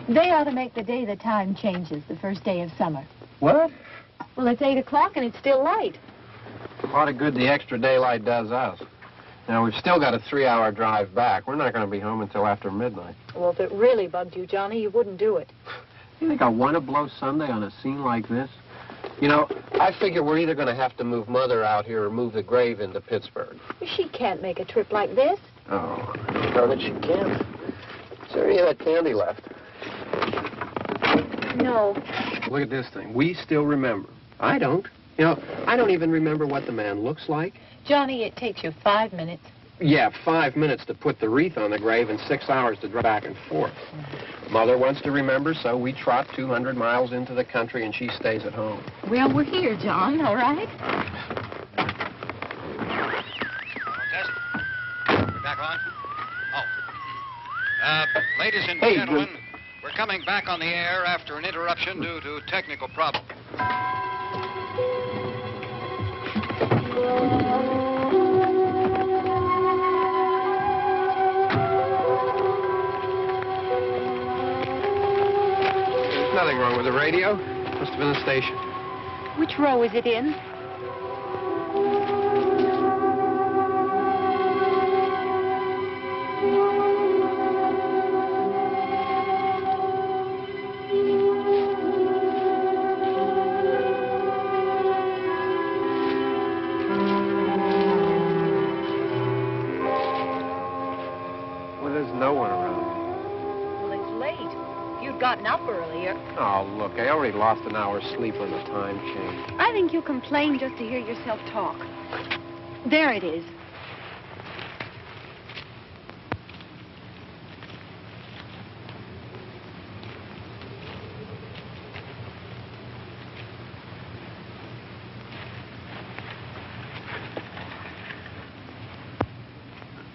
They ought to make the day the time changes, the first day of summer. What? Well, it's 8 o'clock and it's still light. A lot of good the extra daylight does us. Now, we've still got a 3-hour drive back. We're not going to be home until after midnight. Well, if it really bugged you, Johnny, you wouldn't do it. You think I want to blow Sunday on a scene like this? You know, I figure we're either going to have to move Mother out here or move the grave into Pittsburgh. She can't make a trip like this. Oh, I don't know that she can. Is there any of that candy left? No. Look at this thing. We still remember. I don't. You know, I don't even remember what the man looks like. Johnny, it takes you 5 minutes. Yeah, 5 minutes to put the wreath on the grave and 6 hours to drive back and forth. Mother wants to remember, so we trot 200 miles into the country and she stays at home. Well, we're here, John, all right? Test. We're back on? Oh. Ladies and gentlemen, we're coming back on the air after an interruption due to technical problem. There's nothing wrong with the radio. Must have been the station. Which row is it in? Gotten up earlier. Oh, look, I already lost an hour's sleep when the time changed. I think you complain just to hear yourself talk. There it is.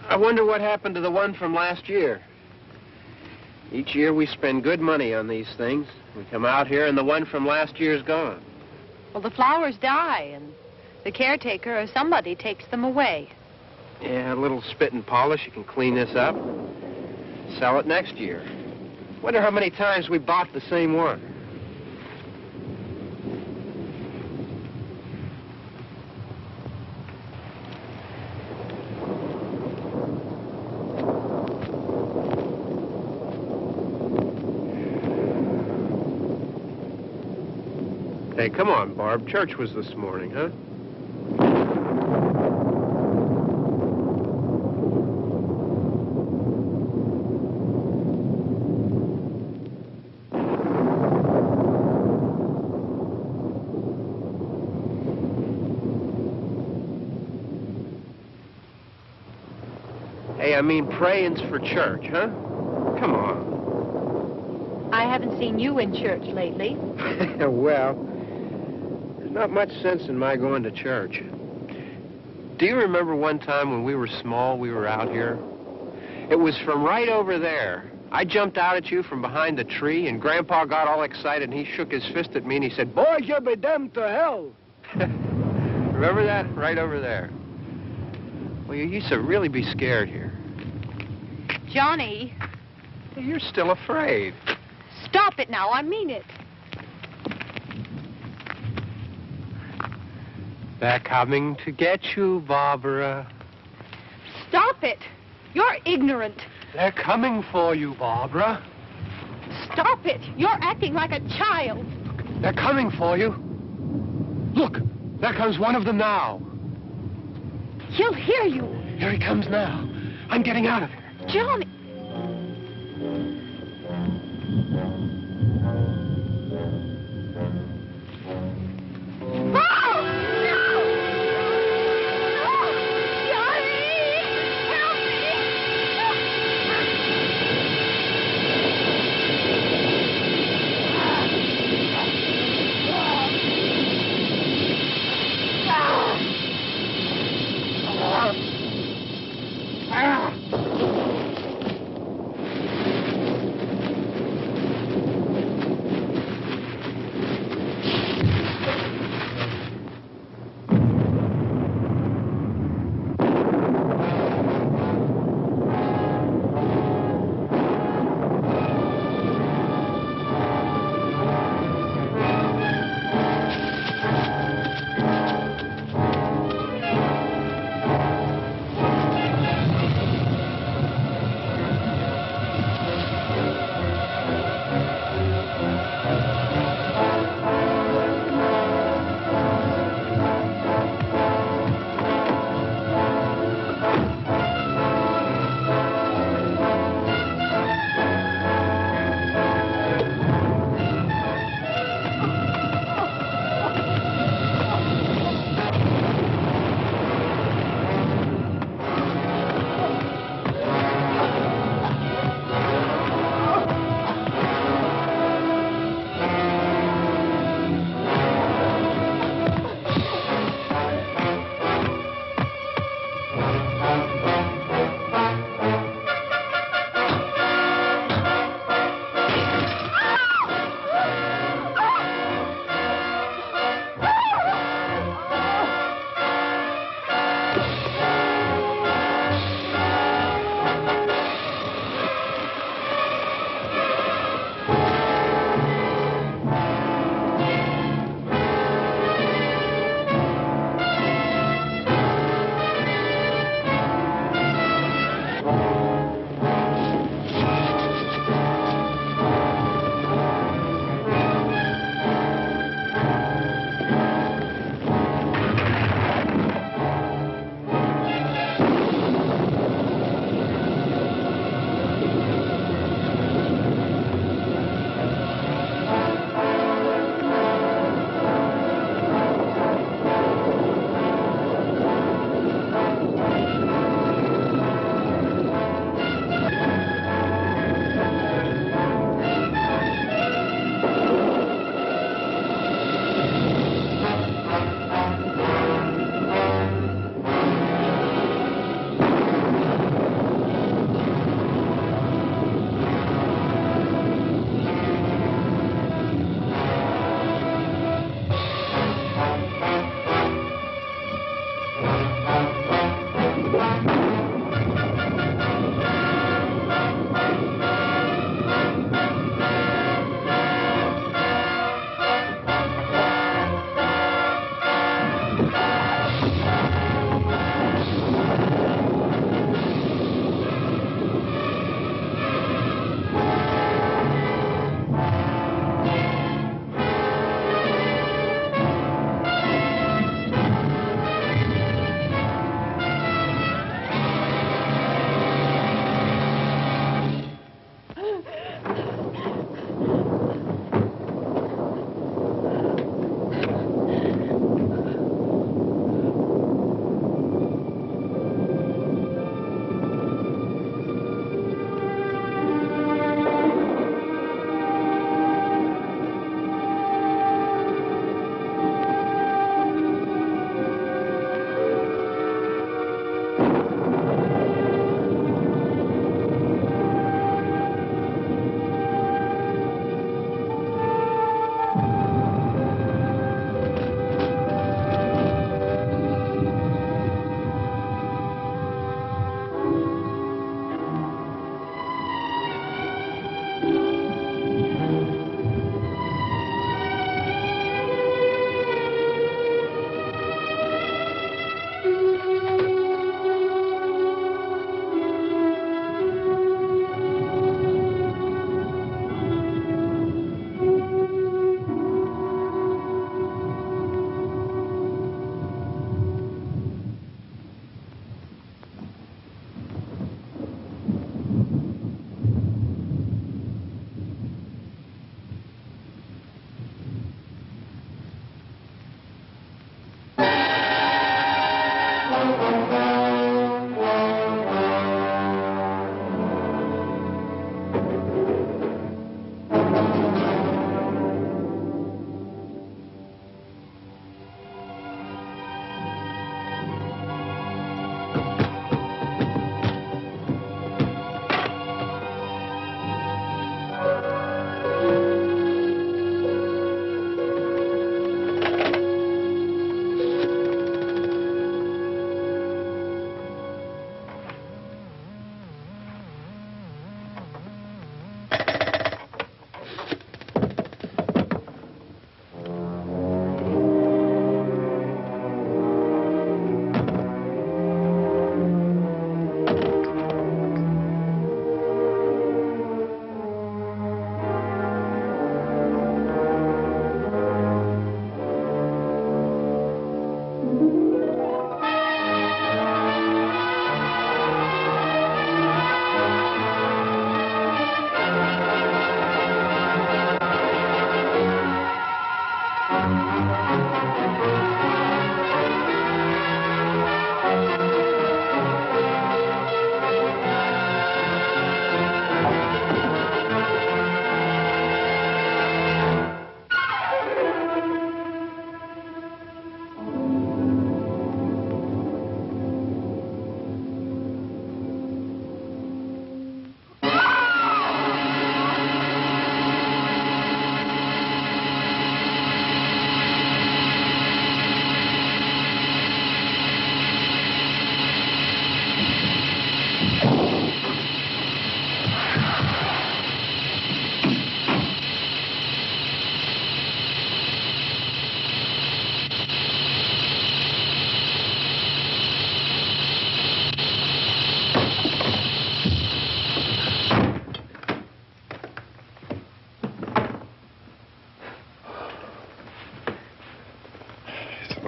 I wonder what happened to the one from last year. Each year we spend good money on these things. We come out here and the one from last year's gone. Well, the flowers die and the caretaker or somebody takes them away. Yeah, a little spit and polish. You can clean this up. Sell it next year. Wonder how many times we bought the same one. Hey, come on, Barb. Church was this morning, huh? I mean praying's for church, huh? Come on. I haven't seen you in church lately. Well, there's not much sense in my going to church. Do you remember one time when we were small, we were out here? It was from right over there. I jumped out at you from behind the tree, and Grandpa got all excited, and he shook his fist at me, and he said, "Boys, you'll be damned to hell." Remember that? Right over there. Well, you used to really be scared here. Johnny. You're still afraid. Stop it now. I mean it. They're coming to get you, Barbara. Stop it. You're ignorant. They're coming for you, Barbara. Stop it. You're acting like a child. They're coming for you. Look, there comes one of them now. He'll hear you. Here he comes now. I'm getting out of here. Johnny.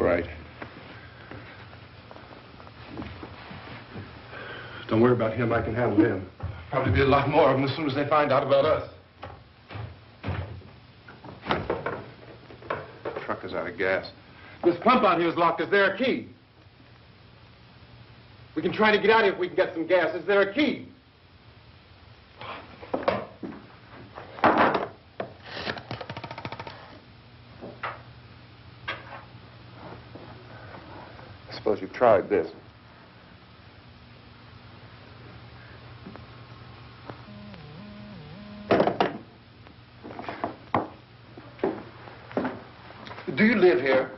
right. Don't worry about him. I can handle him. Probably be a lot more of them as soon as they find out about us. The truck is out of gas. This pump out here is locked. Is there a key? We can try to get out here if we can get some gas. Is there a key? I suppose you've tried this. Do you live here?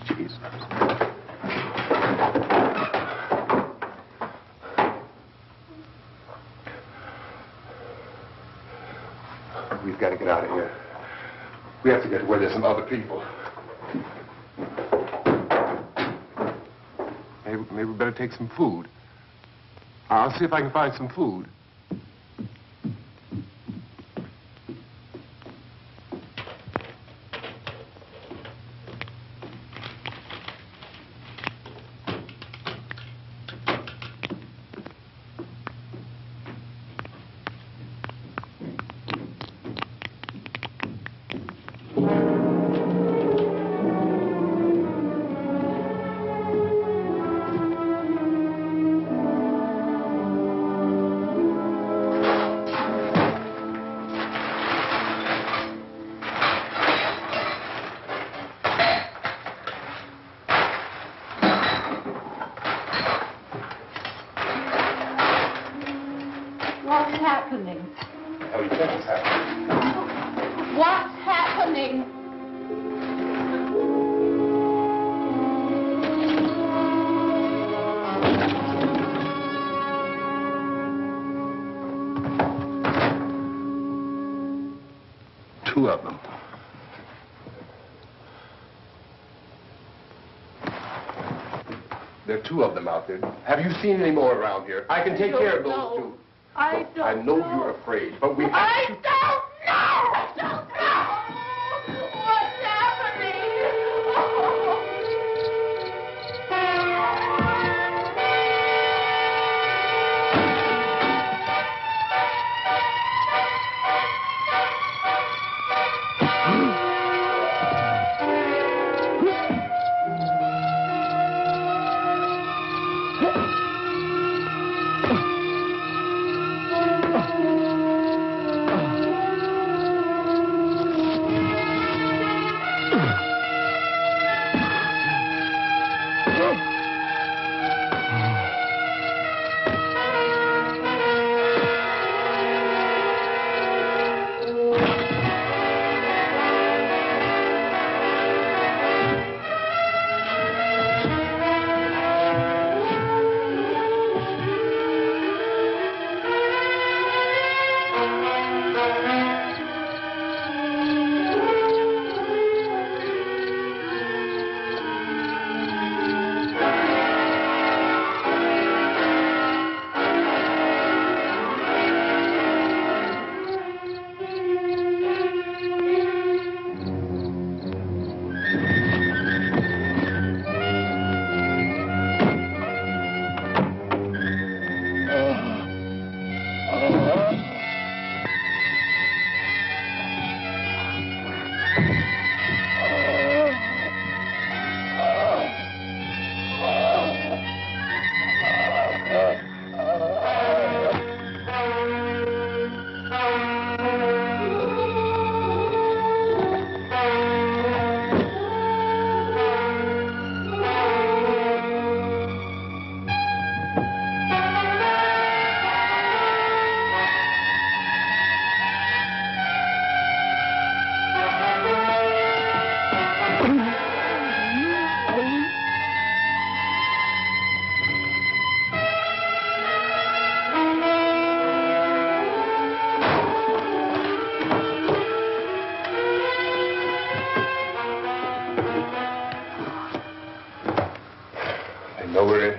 Jesus. We've got to get out of here. We have to get to where there's some other people. Maybe we better take some food. I'll see if I can find some food. What's happening? How do you think it's happening? What's happening? Two of them. There are two of them out there. Have you seen any more around here? I can take care of those two. I I know you're afraid, but we have to... I don't know! I don't know! What's happening?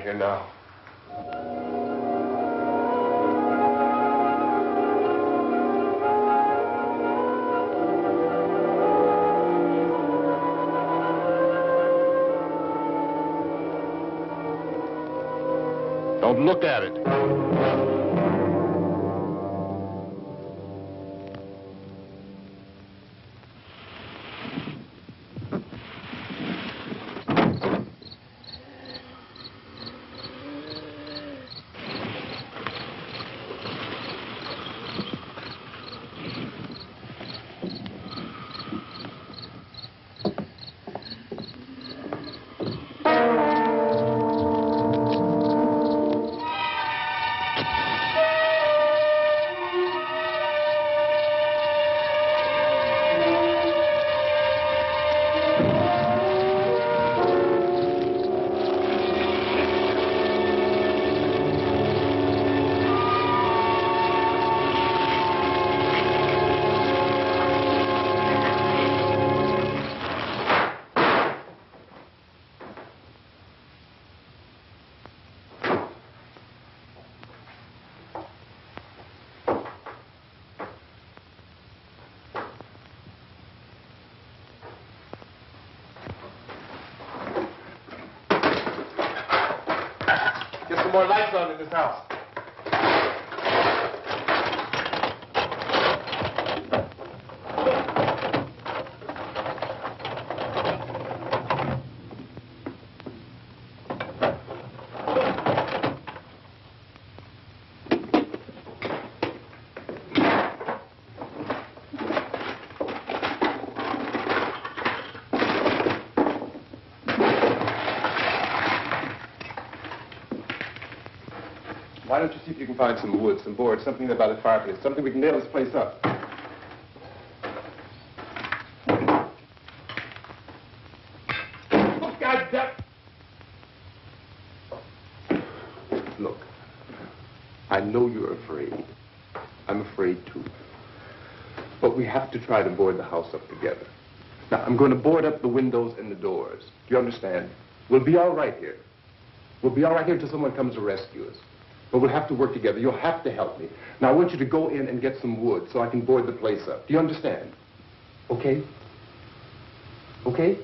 here now. Don't look at it. Get some more lights on in this house. Why don't you see if you can find some wood, some board, something about the fireplace, something we can nail this place up. Oh, God damn. Look, I know you're afraid. I'm afraid too. But we have to try to board the house up together. Now, I'm going to board up the windows and the doors. Do you understand? We'll be all right here. We'll be all right here until someone comes to rescue us. But we'll have to work together. You'll have to help me. Now, I want you to go in and get some wood so I can board the place up. Do you understand? Okay? Okay?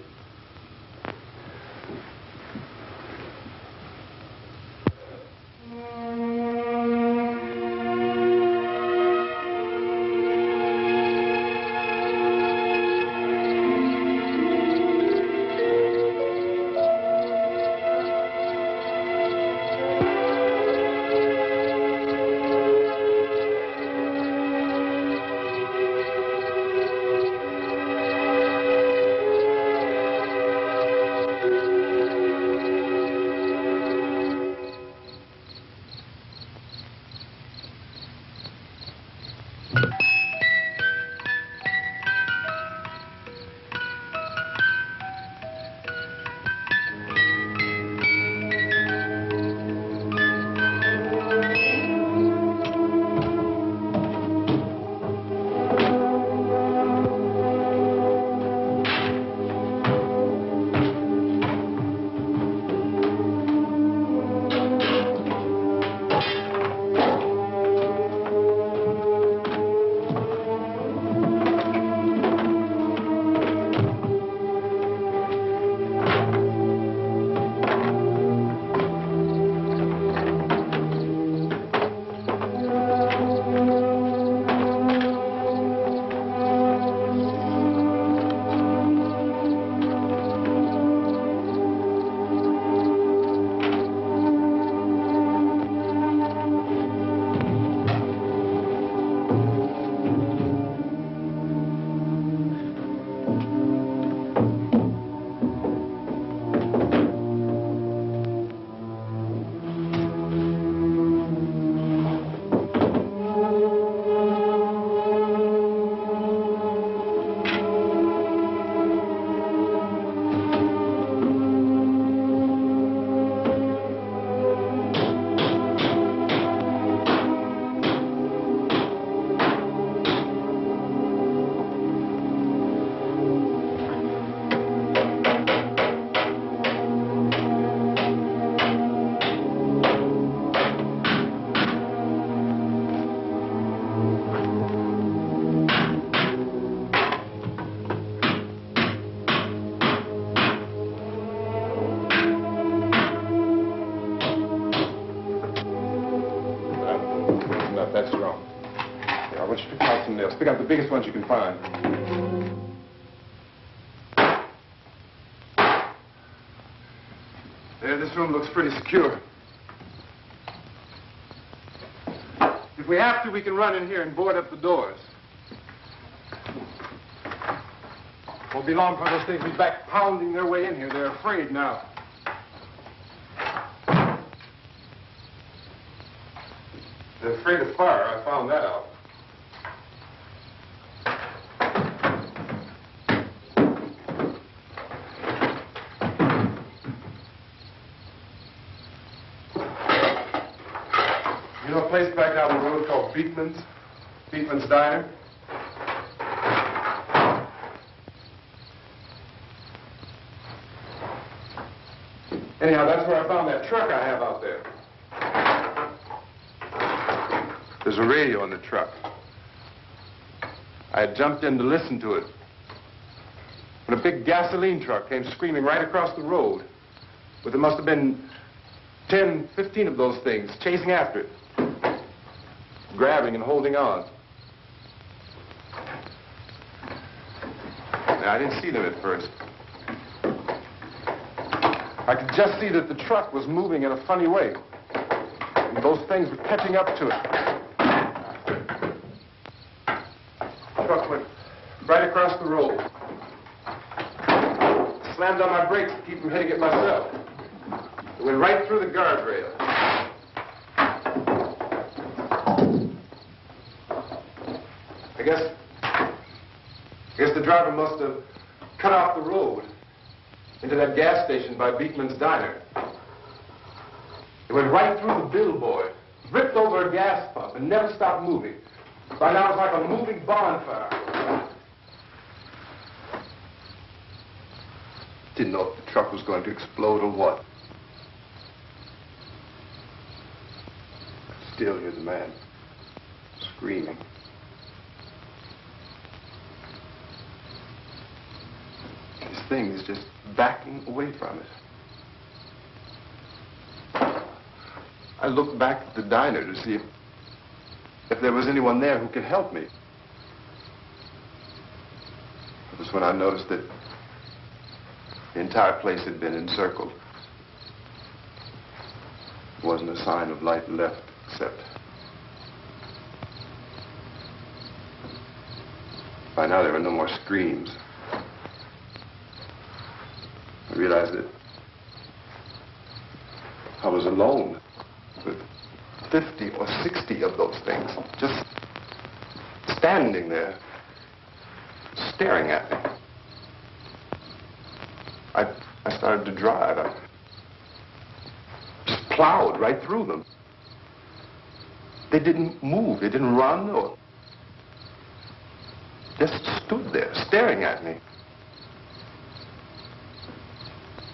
Just pick out the biggest ones you can find. There, this room looks pretty secure. If we have to, we can run in here and board up the doors. Won't be long before those things be back pounding their way in here. They're afraid now. They're afraid of fire. I found that out. You know a place back down the road called Beekman's Diner? Anyhow, that's where I found that truck I have out there. There's a radio in the truck. I had jumped in to listen to it when a big gasoline truck came screaming right across the road. But there must have been 10, 15 of those things chasing after it, grabbing and holding on. Now, I didn't see them at first. I could just see that the truck was moving in a funny way. And those things were catching up to it. The truck went right across the road. Slammed on my brakes to keep from hitting it myself. It went right through the guardrail. I guess the driver must have cut off the road into that gas station by Beekman's Diner. It went right through the billboard, ripped over a gas pump, and never stopped moving. By now, it was like a moving bonfire. Didn't know if the truck was going to explode or what. Still, here's a man screaming. This thing is just backing away from it. I looked back at the diner to see if there was anyone there who could help me. It was when I noticed that the entire place had been encircled. There wasn't a sign of life left except by now there were no more screams. I realized that I was alone with 50 or 60 of those things, just standing there, staring at me. I started to drive. I just plowed right through them. They didn't move. They didn't run or just stood there, staring at me.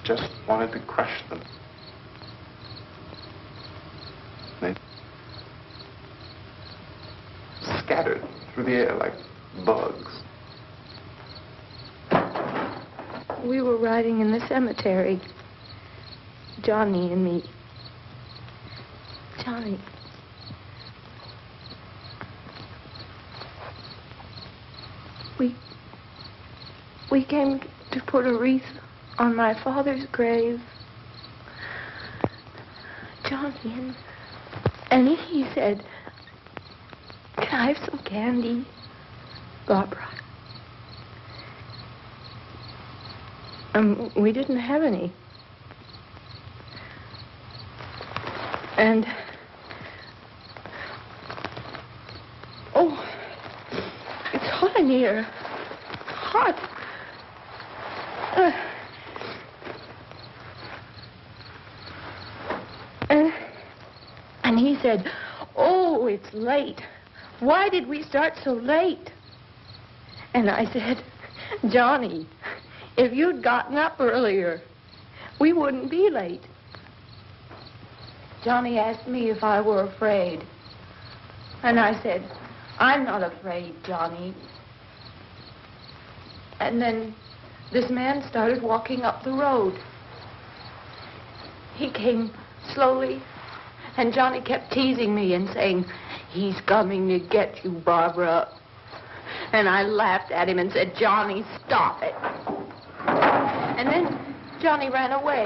Just wanted to crush them. They scattered through the air like bugs. We were riding in the cemetery, Johnny and me. Johnny. We came to put a wreath on my father's grave. Johnny, and he said, "Can I have some candy, Barbara?" We didn't have any. And, oh, it's hot in here. Hot. And he said, "Oh, it's late. Why did we start so late?" And I said, "Johnny, if you'd gotten up earlier, we wouldn't be late." Johnny asked me if I were afraid. And I said, "I'm not afraid, Johnny." And then this man started walking up the road. He came slowly, and Johnny kept teasing me and saying, "He's coming to get you, Barbara." And I laughed at him and said, Johnny, stop it. And then Johnny ran away.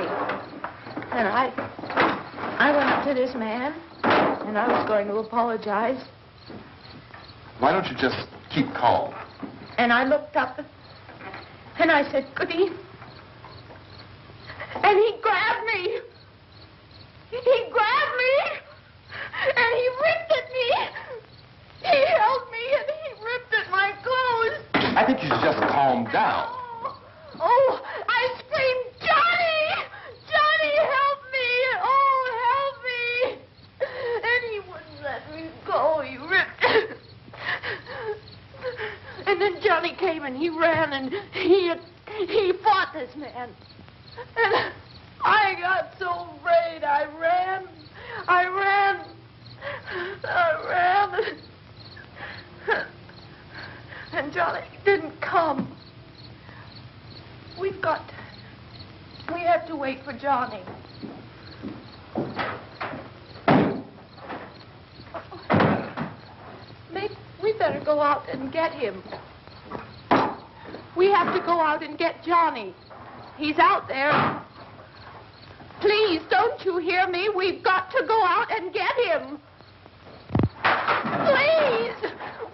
And I went up to this man, and I was going to apologize. Why don't you just keep calm? And I looked up, and I said, Goody. And he grabbed me. He grabbed me, and he ripped at me. He held me, and he ripped at my clothes. I think you should just calm down. Oh, I screamed, Johnny! Johnny, help me! Oh, help me! And he wouldn't let me go. He ripped. And then Johnny came and he ran and he fought this man. And I got so afraid. I ran. And Johnny didn't come. We have to wait for Johnny. We better go out and get him. We have to go out and get Johnny. He's out there. Please, don't you hear me? We've got to go out and get him. Please!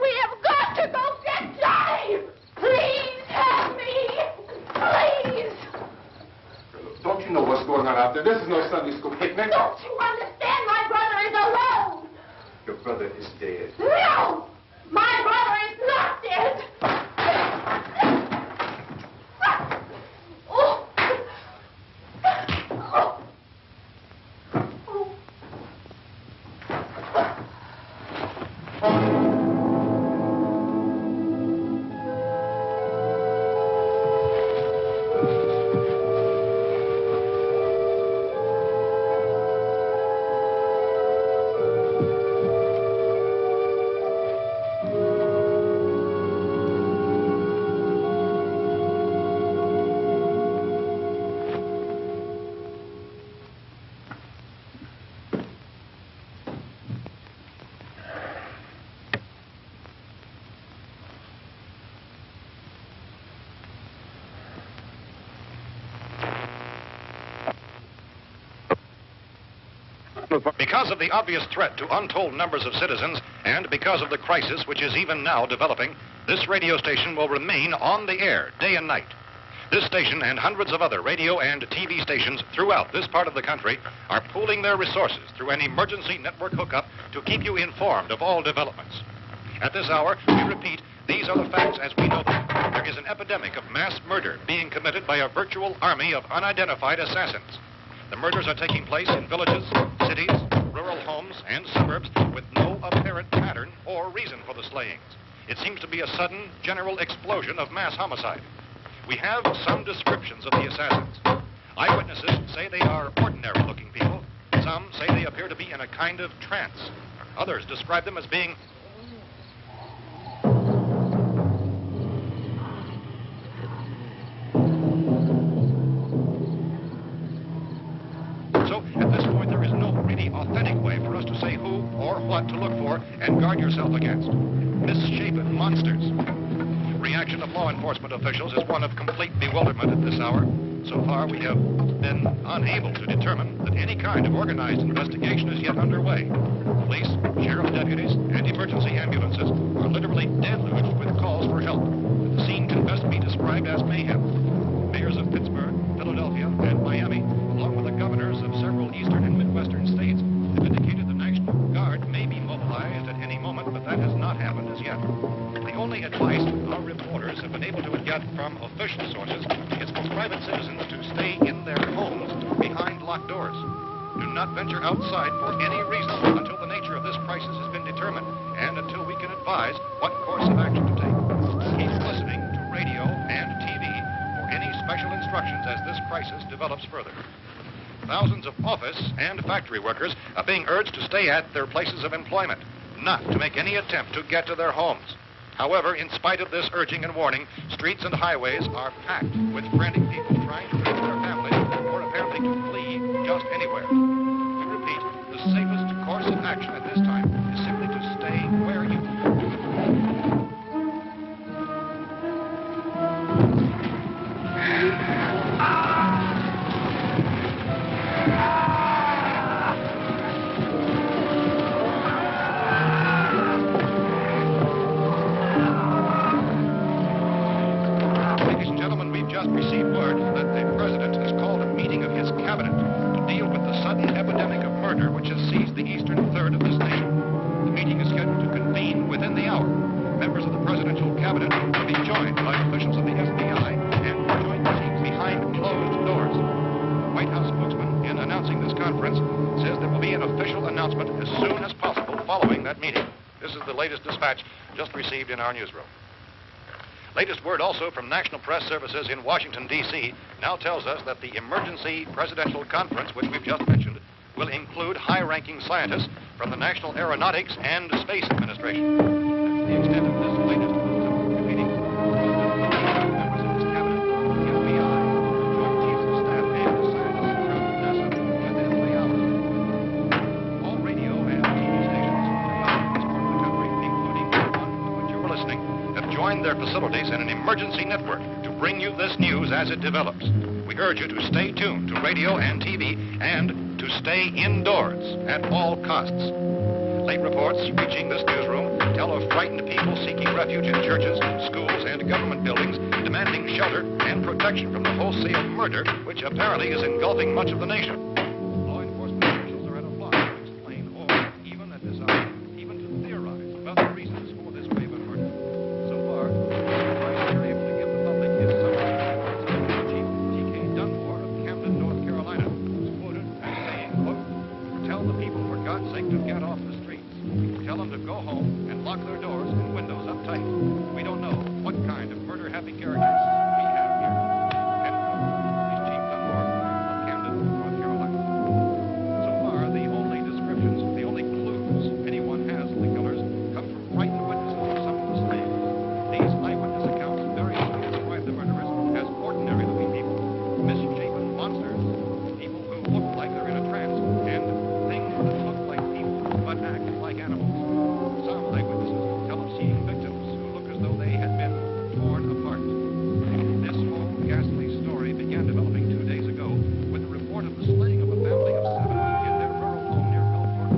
We have got to go get Johnny! Please help me! Please! Don't you know what's going on out there? This is no Sunday school picnic. Don't you understand? My brother is alone! Your brother is dead. No! My brother is not dead! Oh. Because of the obvious threat to untold numbers of citizens, and because of the crisis which is even now developing, this radio station will remain on the air day and night. This station and hundreds of other radio and TV stations throughout this part of the country are pooling their resources through an emergency network hookup to keep you informed of all developments. At this hour, we repeat, these are the facts as we know them. There is an epidemic of mass murder being committed by a virtual army of unidentified assassins. The murders are taking place in villages, cities, rural homes, and suburbs with no apparent pattern or reason for the slayings. It seems to be a sudden, general explosion of mass homicide. We have some descriptions of the assassins. Eyewitnesses say they are ordinary-looking people. Some say they appear to be in a kind of trance. Others describe them as being at this point, there is no really authentic way for us to say who or what to look for and guard yourself against. Misshapen monsters. Reaction of law enforcement officials is one of complete bewilderment at this hour. So far, we have been unable to determine that any kind of organized investigation is yet underway. Police, sheriff deputies, and emergency ambulances are literally deluged with calls for help. The scene can best be described as mayhem. Mayors of Pittsburgh, Philadelphia, and Miami, along with the governors of several eastern and midwestern states, have indicated the National Guard may be mobilized at any moment, but that has not happened as yet. The only advice our reporters have been able to get from official sources is for private citizens to stay in their homes behind locked doors. Do not venture outside for any reason until the nature of this crisis has been determined and until we can advise what course of action to take. Keep listening to radio and TV for any special instructions as this crisis develops further. Thousands of office and factory workers are being urged to stay at their places of employment, not to make any attempt to get to their homes. However, in spite of this urging and warning, streets and highways are packed with frantic people trying to reach their families or apparently to flee just anywhere. We repeat, the safest course of action at this time is simply to stay where you are. Ladies and gentlemen, we've just received word that the president has called a meeting of his cabinet to deal with the sudden epidemic of murder which has seized the eastern third of this nation. The meeting is scheduled to convene within the hour. Members of the presidential cabinet will be joined by officials of the FBI and joint teams behind closed doors. The White House spokesman, in announcing this conference, says there will be an official announcement as soon as possible following that meeting. This is the latest dispatch just received in our newsroom. Latest word also from National Press Services in Washington, D.C. now tells us that the emergency presidential conference, which we've just mentioned, will include high-ranking scientists from the National Aeronautics and Space Administration. That's the extent of this latest meeting. Members of this cabinet, the FBI, joint chiefs of staff, and scientists from NASA within the hour. All radio and TV stations throughout this part of the country, including the one to which you're listening, have joined their facilities in an emergency network to bring you this news as it develops. We urge you to stay tuned to radio and TV and to stay indoors at all costs. Late reports reaching this newsroom tell of frightened people seeking refuge in churches, schools, and government buildings, demanding shelter and protection from the wholesale murder which apparently is engulfing much of the nation. Law enforcement officials are at a loss to explain or even at this hour, even to theorize about the reasons for this wave of murder. So far, the advice they're able to give the public is summary. Chief T.K. Dunmore of Camden, North Carolina, was quoted as saying, quote, "Tell the people, for God's sake, to get off the streets. Tell them to go home and lock their doors and windows up tight. We don't know what kind of murder-happy characters we have here." End quote. This Chief Dunmore of Camden, North Carolina. So far, the only descriptions, the only clues anyone has of the killers come from frightened witnesses of some of the slaves. These eyewitness accounts variously describe the murderers as ordinary-looking people, misshapen monsters, people who look like they're in a trance, and things that look like people but act like animals. Some eyewitnesses tell of seeing victims who look as though they had been torn apart. This whole ghastly story began developing 2 days ago with the report of the slaying of a family of 7 in their rural home near Belfort.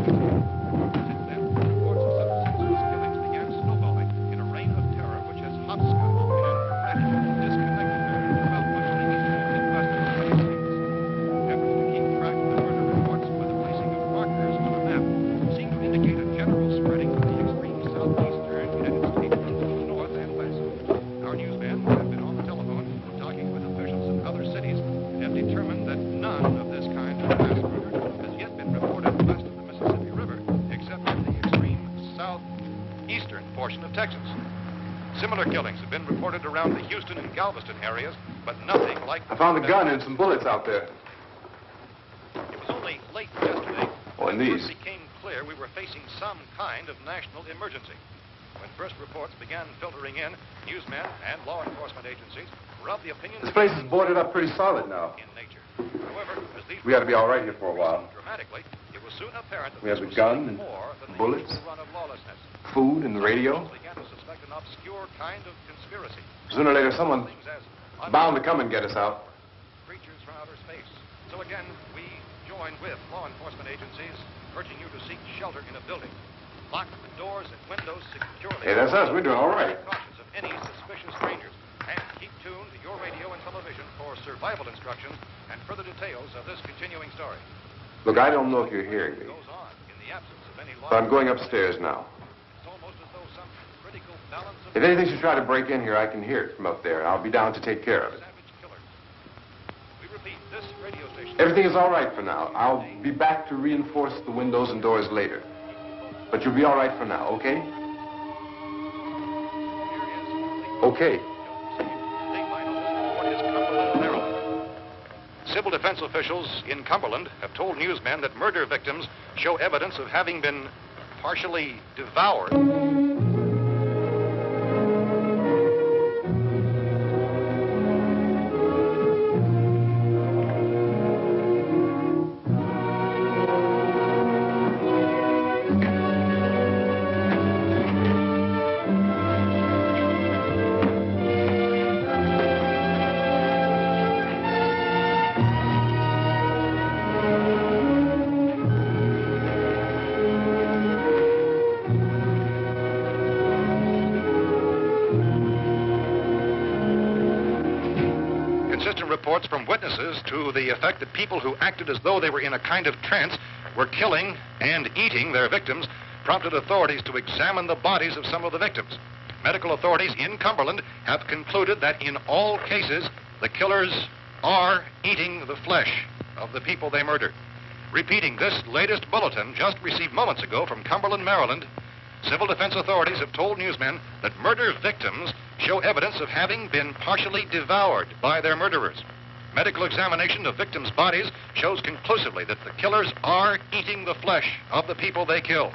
Since then, reports of such senseless killings began snowballing in a reign of terror which has hopscotched and erratic, disconnected throughout much of the eastern and western United States. Efforts to keep track of the murder reports with the placing of markers on a map seem to indicate a general spreading of the extreme southeastern United States into the north and west. Our newsmen have been on the telephone talking with officials in other cities and have determined that none of this kind of mass murder has yet been reported west of the Mississippi River, except in the extreme southeastern portion of Texas. Similar killings have been reported around the Houston and Galveston areas, but nothing like... I found a gun and some bullets out there. It was only late yesterday Oh, and when these. it became clear we were facing some kind of national emergency. When first reports began filtering in, newsmen and law enforcement agencies were of the opinion... This place is boarded up pretty solid now. ...in nature. However, as these... We ought to be all right here for a while. ...dramatically, it was soon apparent that We have this the was gun something and more than the bullets. usual run of lawlessness. Food and the radio. Some began to suspect an obscure kind of conspiracy. Sooner or later, someone's Things as bound to come and get us out. creatures from outer space. So again, we joined with law enforcement agencies, urging you to seek shelter in a building. Lock the doors and windows securely. Hey, that's us. We're doing all right. Take cautious of any suspicious strangers. And keep tuned to your radio and television for survival instructions and further details of this continuing story. Look, I don't know if you're hearing me, It goes on in the absence of any law. but I'm going upstairs now. It's almost as though some critical balance of If anything should try to break in here, I can hear it from up there. I'll be down to take care of it. savage killers. We repeat, this radio station... Everything is all right for now. I'll be back to reinforce the windows and doors later. But you'll be all right for now, okay? Okay. Civil defense officials in Cumberland have told newsmen that murder victims show evidence of having been partially devoured. inconsistent reports from witnesses to the effect that people who acted as though they were in a kind of trance were killing and eating their victims prompted authorities to examine the bodies of some of the victims. Medical authorities in Cumberland have concluded that in all cases, the killers are eating the flesh of the people they murdered. Repeating this latest bulletin just received moments ago from Cumberland, Maryland, civil defense authorities have told newsmen that murder victims show evidence of having been partially devoured by their murderers. Medical examination of victims' bodies shows conclusively that the killers are eating the flesh of the people they kill.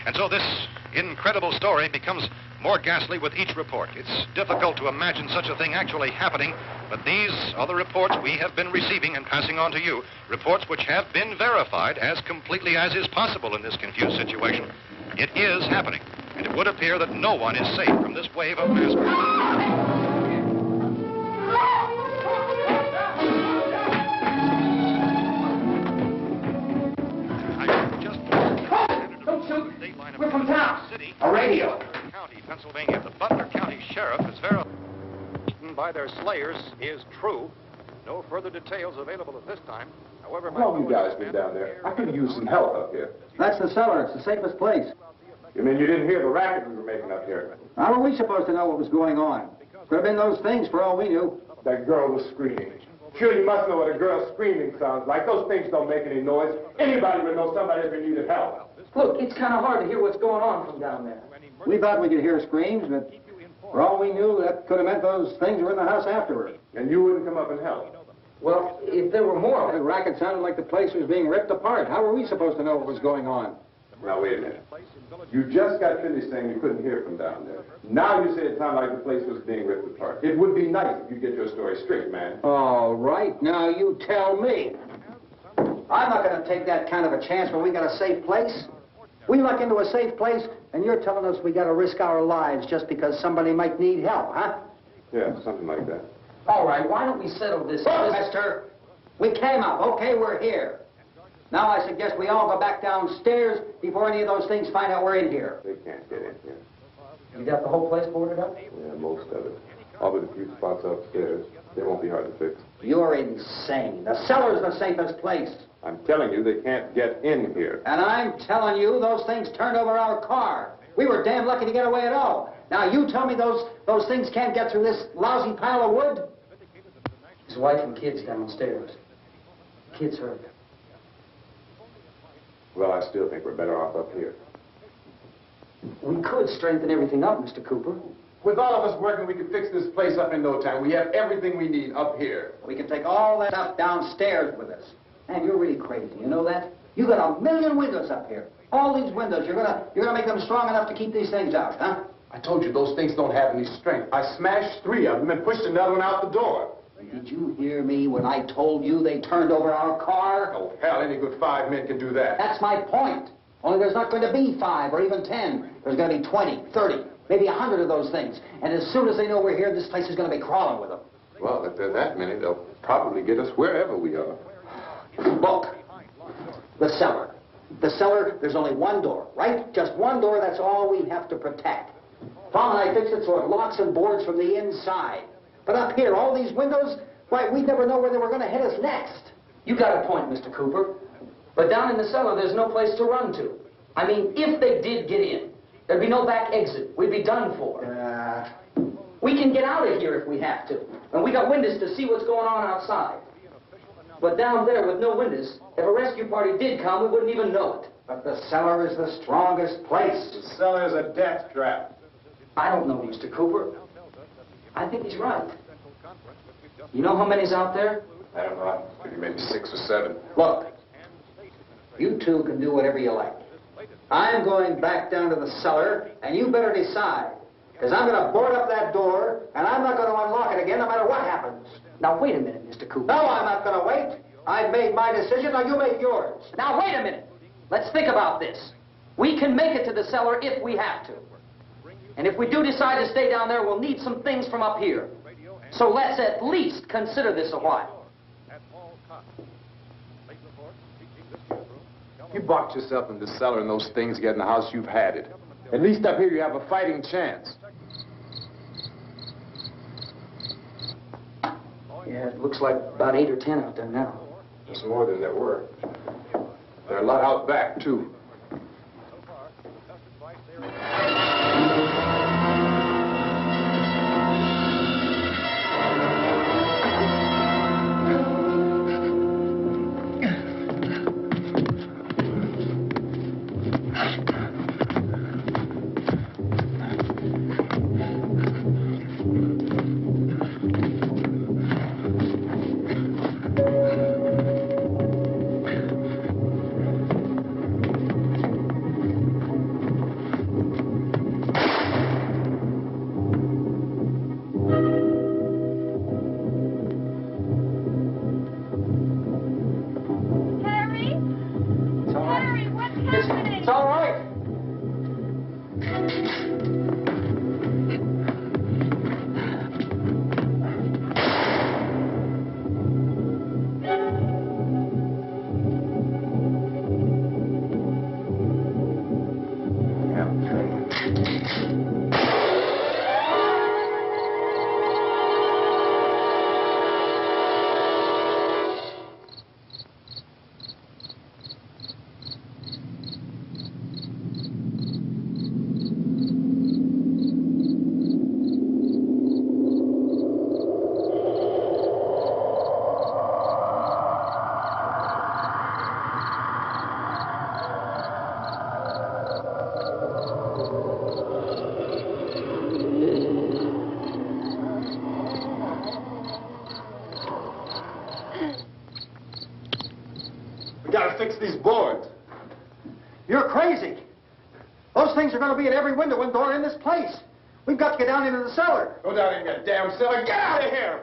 And so this incredible story becomes more ghastly with each report. It's difficult to imagine such a thing actually happening, but these are the reports we have been receiving and passing on to you, reports which have been verified as completely as is possible in this confused situation. It is happening, and it would appear that no one is safe from this wave of mass murder. We're from town. A radio. County, Pennsylvania. The Butler County Sheriff is verified by their slayers is true. No further details available at this time. However, How long you guys been down there? I could use some help up here. That's the cellar. It's the safest place. You mean you didn't hear the racket we were making up here? How were we supposed to know what was going on? Could have been those things for all we knew. That girl was screaming. Sure, you must know what a girl screaming sounds like. Those things don't make any noise. Anybody would know somebody ever needed help. Look, it's kind of hard to hear what's going on from down there. We thought we could hear screams, but for all we knew, that could have meant those things were in the house afterward. And you wouldn't come up and help? Well, if there were more... The racket sounded like the place was being ripped apart. How were we supposed to know what was going on? Now, wait a minute. You just got finished saying you couldn't hear from down there. Now you say it sounded like the place was being ripped apart. It would be nice if you get your story straight, man. All right, now you tell me. I'm not going to take that kind of a chance when we got a safe place. We luck into a safe place, and you're telling us we got to risk our lives just because somebody might need help, huh? Yeah, something like that. All right, why don't we settle this? Look, mister, we came up. Okay, we're here. Now I suggest we all go back downstairs before any of those things find out we're in here. They can't get in here. You got the whole place boarded up? Yeah, most of it. All but a few spots upstairs. They won't be hard to fix. You're insane. The cellar's the safest place. I'm telling you, they can't get in here. And I'm telling you, those things turned over our car. We were damn lucky to get away at all. Now you tell me those things can't get through this lousy pile of wood? His wife and kids downstairs. Kids hurt. Well, I still think we're better off up here. We could strengthen everything up, Mr. Cooper. With all of us working, we could fix this place up in no time. We have everything we need up here. We can take all that stuff downstairs with us. Man, you're really crazy. You know that? You got 1 million windows up here. All these windows, you're gonna make them strong enough to keep these things out, huh? I told you those things don't have any strength. I smashed 3 of them and pushed another one out the door. Did you hear me when I told you they turned over our car? Oh, hell, any good 5 men can do that. That's my point. Only there's not going to be 5 or even 10. There's going to be 20, 30, maybe 100 of those things. And as soon as they know we're here, this place is going to be crawling with them. Well, if there are that many, they'll probably get us wherever we are. Look, the cellar. The cellar, there's only one door, right? Just one door, that's all we have to protect. Tom and I fixed it so it locks and boards from the inside. But up here, all these windows, why, we'd never know where they were going to hit us next. You got a point, Mr. Cooper. But down in the cellar, there's no place to run to. I mean, if they did get in, there'd be no back exit. We'd be done for. We can get out of here if we have to. And we got windows to see what's going on outside. But down there with no windows, if a rescue party did come, we wouldn't even know it. But the cellar is the strongest place. The cellar is a death trap. I don't know, Mr. Cooper. I think he's right. You know how many's out there? I don't know. Maybe 6 or 7. Look, you two can do whatever you like. I'm going back down to the cellar, and you better decide. Because I'm going to board up that door, and I'm not going to unlock it again no matter what happens. Now, wait a minute, Mr. Cooper. No, I'm not going to wait. I've made my decision, now you make yours. Now, wait a minute. Let's think about this. We can make it to the cellar if we have to. And if we do decide to stay down there, we'll need some things from up here. So let's at least consider this a while. You boxed yourself in the cellar and those things get in the house, you've had it. At least up here you have a fighting chance. Yeah, it looks like about 8 or 10 out there now. There's more than there were. There are a lot out back, too. We gotta fix these boards. You're crazy. Those things are going to be at every window and door in this place. We've got to get down into the cellar. Go down in that damn cellar. Get out of here!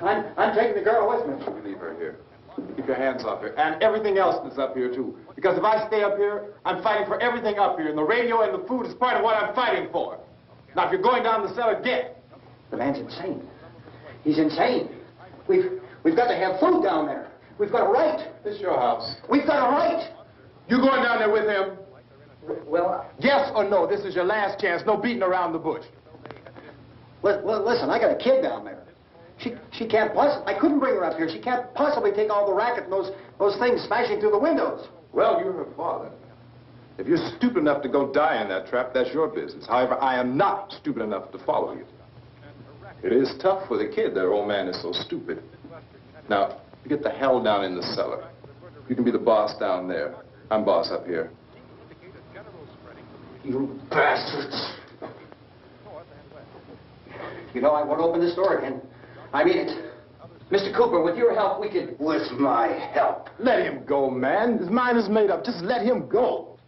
I'm taking the girl with me. You leave her here. Keep your hands off her. And everything else that's up here, too. Because if I stay up here, I'm fighting for everything up here. And the radio and the food is part of what I'm fighting for. Now, if you're going down the cellar, get. The man's insane. He's insane. We've got to have food down there. We've got a right. This is your house. We've got a right. You going down there with him? Well, Yes or no? This is your last chance. No beating around the bush. listen, I got a kid down there. She can't possibly, I couldn't bring her up here. She can't possibly take all the racket and those things smashing through the windows. Well, you're her father. If you're stupid enough to go die in that trap, that's your business. However, I am not stupid enough to follow you. It is tough for the kid. Their old man is so stupid. Now, you get the hell down in the cellar. You can be the boss down there. I'm boss up here. You bastards. You know, I won't open this door again. I mean it. Mr. Cooper, with your help, we could... With my help. Let him go, man. His mind is made up. Just let him go.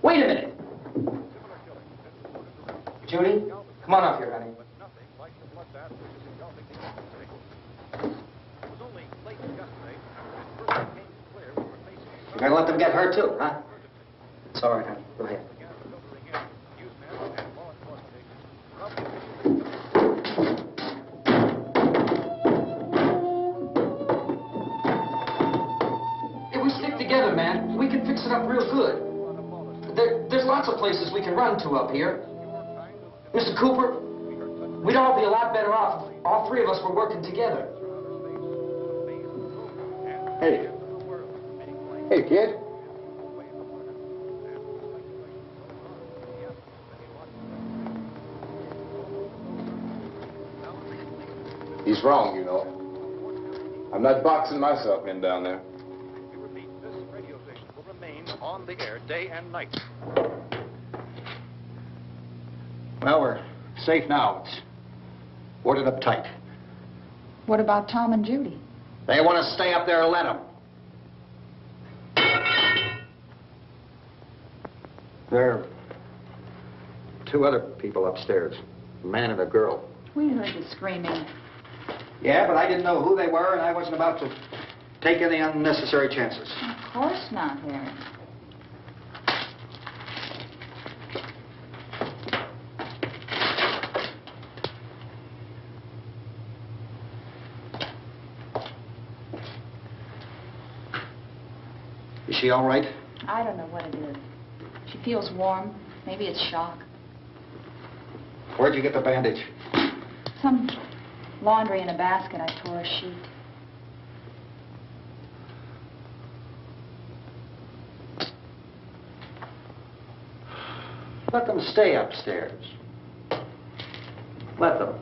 Wait a minute. Judy, come on up here, honey. You're going to let them get hurt, too, huh? It's all right, honey. Go ahead. If we stick together, man, we can fix it up real good. There's lots of places we can run to up here. Mr. Cooper, we'd all be a lot better off if all three of us were working together. Hey. Hey, kid. He's wrong, you know. I'm not boxing myself in down there. We repeat, this radio station will remain on the air day and night. Well, we're safe now. It's boarded up tight. What about Tom and Judy? They want to stay up there, let them. There are two other people upstairs, a man and a girl. We heard the screaming. Yeah, but I didn't know who they were, and I wasn't about to take any unnecessary chances. Of course not, Harry. Is she all right? I don't know what it is. She feels warm. Maybe it's shock. Where'd you get the bandage? Some laundry in a basket. I tore a sheet. Let them stay upstairs. Let them.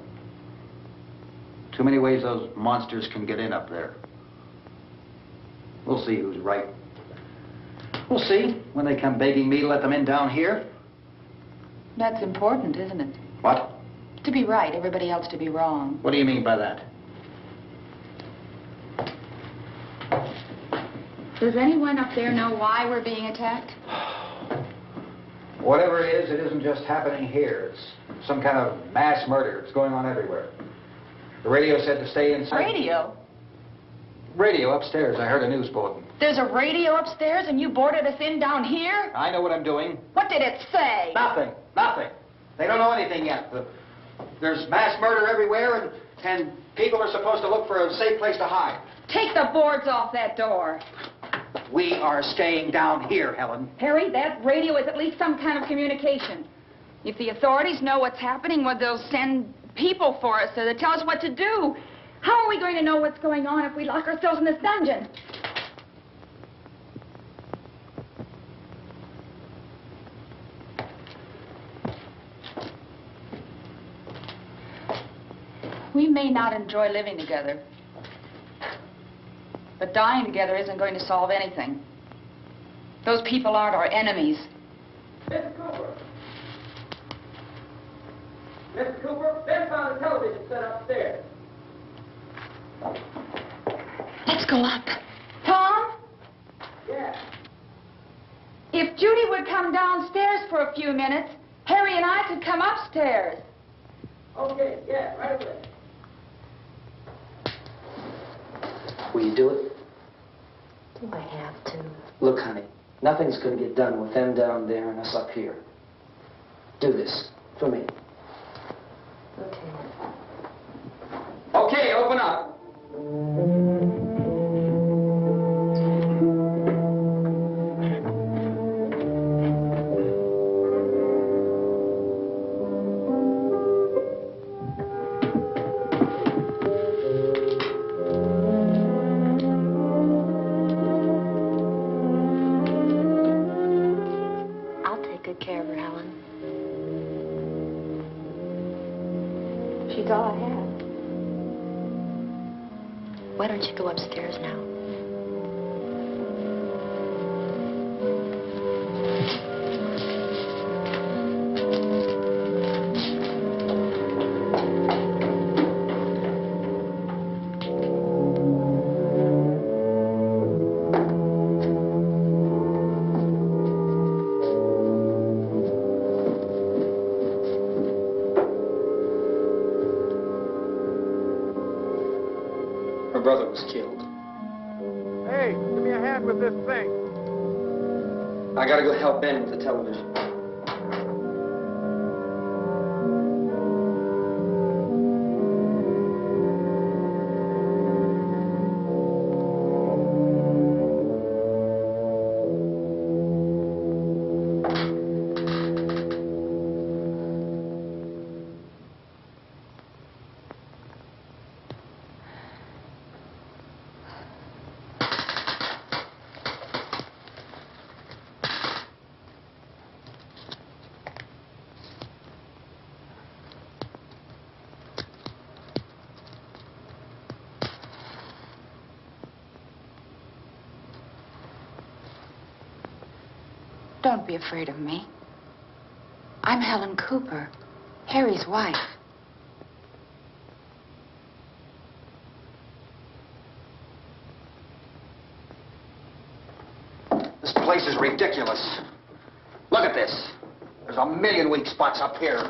Too many ways those monsters can get in up there. We'll see who's right. We'll see when they come begging me to let them in down here. That's important, isn't it? What? To be right, everybody else to be wrong. What do you mean by that? Does anyone up there know why we're being attacked? Whatever it isn't just happening here. It's some kind of mass murder. It's going on everywhere. The radio said to stay inside. Radio? Radio upstairs. I heard a news bulletin. There's a radio upstairs and you boarded us in down here? I know what I'm doing. What did it say? Nothing. Nothing. They don't know anything yet. There's mass murder everywhere, and people are supposed to look for a safe place to hide. Take the boards off that door. We are staying down here, Helen. Harry, that radio is at least some kind of communication. If the authorities know what's happening, well, they'll send people for us so they'll tell us what to do. How are we going to know what's going on if we lock ourselves in this dungeon? We may not enjoy living together, but dying together isn't going to solve anything. Those people aren't our enemies. Mr. Cooper! Mr. Cooper, Ben found a television set upstairs. Let's go up. Tom? Yeah. If Judy would come downstairs for a few minutes, Harry and I could come upstairs. Okay, yeah, right away. Will you do it? Do I have to? Look, honey, nothing's going to get done with them down there and us up here. Do this for me. Okay. Okay, open up. I'll take good care of her, Helen. She's all I have. Why don't you go upstairs now? Her brother was killed. Hey, give me a hand with this thing. I gotta go help Ben with the television. Don't be afraid of me. I'm Helen Cooper, Harry's wife. This place is ridiculous. Look at this. There's a million weak spots up here.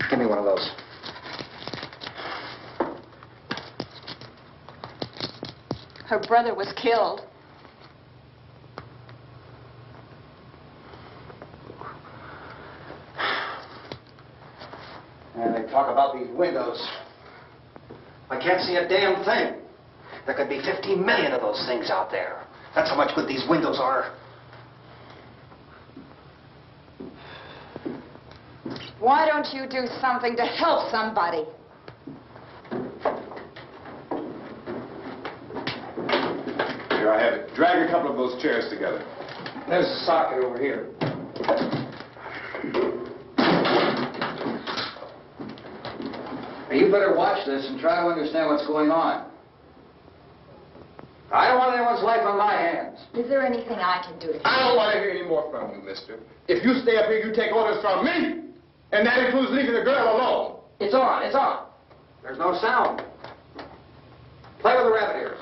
Give me one of those. Her brother was killed. And they talk about these windows. I can't see a damn thing. There could be 15 million of those things out there. That's how much good these windows are. Why don't you do something to help somebody? Here, I have it. Drag a couple of those chairs together. There's a socket over here. You better watch this and try to understand what's going on. I don't want anyone's life on my hands. Is there anything I can do to help? I don't want to hear any more from you, mister. If you stay up here, you take orders from me. And that includes leaving the girl alone. It's on, it's on. There's no sound. Play with the rabbit ears.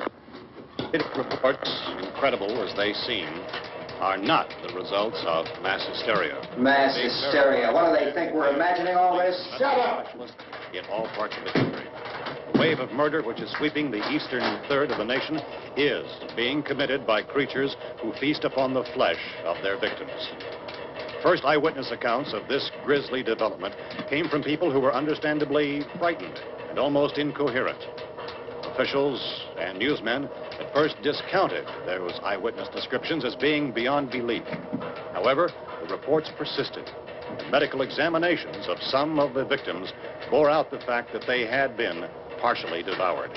Reports, incredible as they seem, are not the results of mass hysteria. Mass hysteria. What do they think? We're imagining all this? Shut up! In all parts of the country. The wave of murder which is sweeping the eastern third of the nation is being committed by creatures who feast upon the flesh of their victims. First eyewitness accounts of this grisly development came from people who were understandably frightened and almost incoherent. Officials and newsmen at first discounted those eyewitness descriptions as being beyond belief. However, the reports persisted. And medical examinations of some of the victims bore out the fact that they had been partially devoured.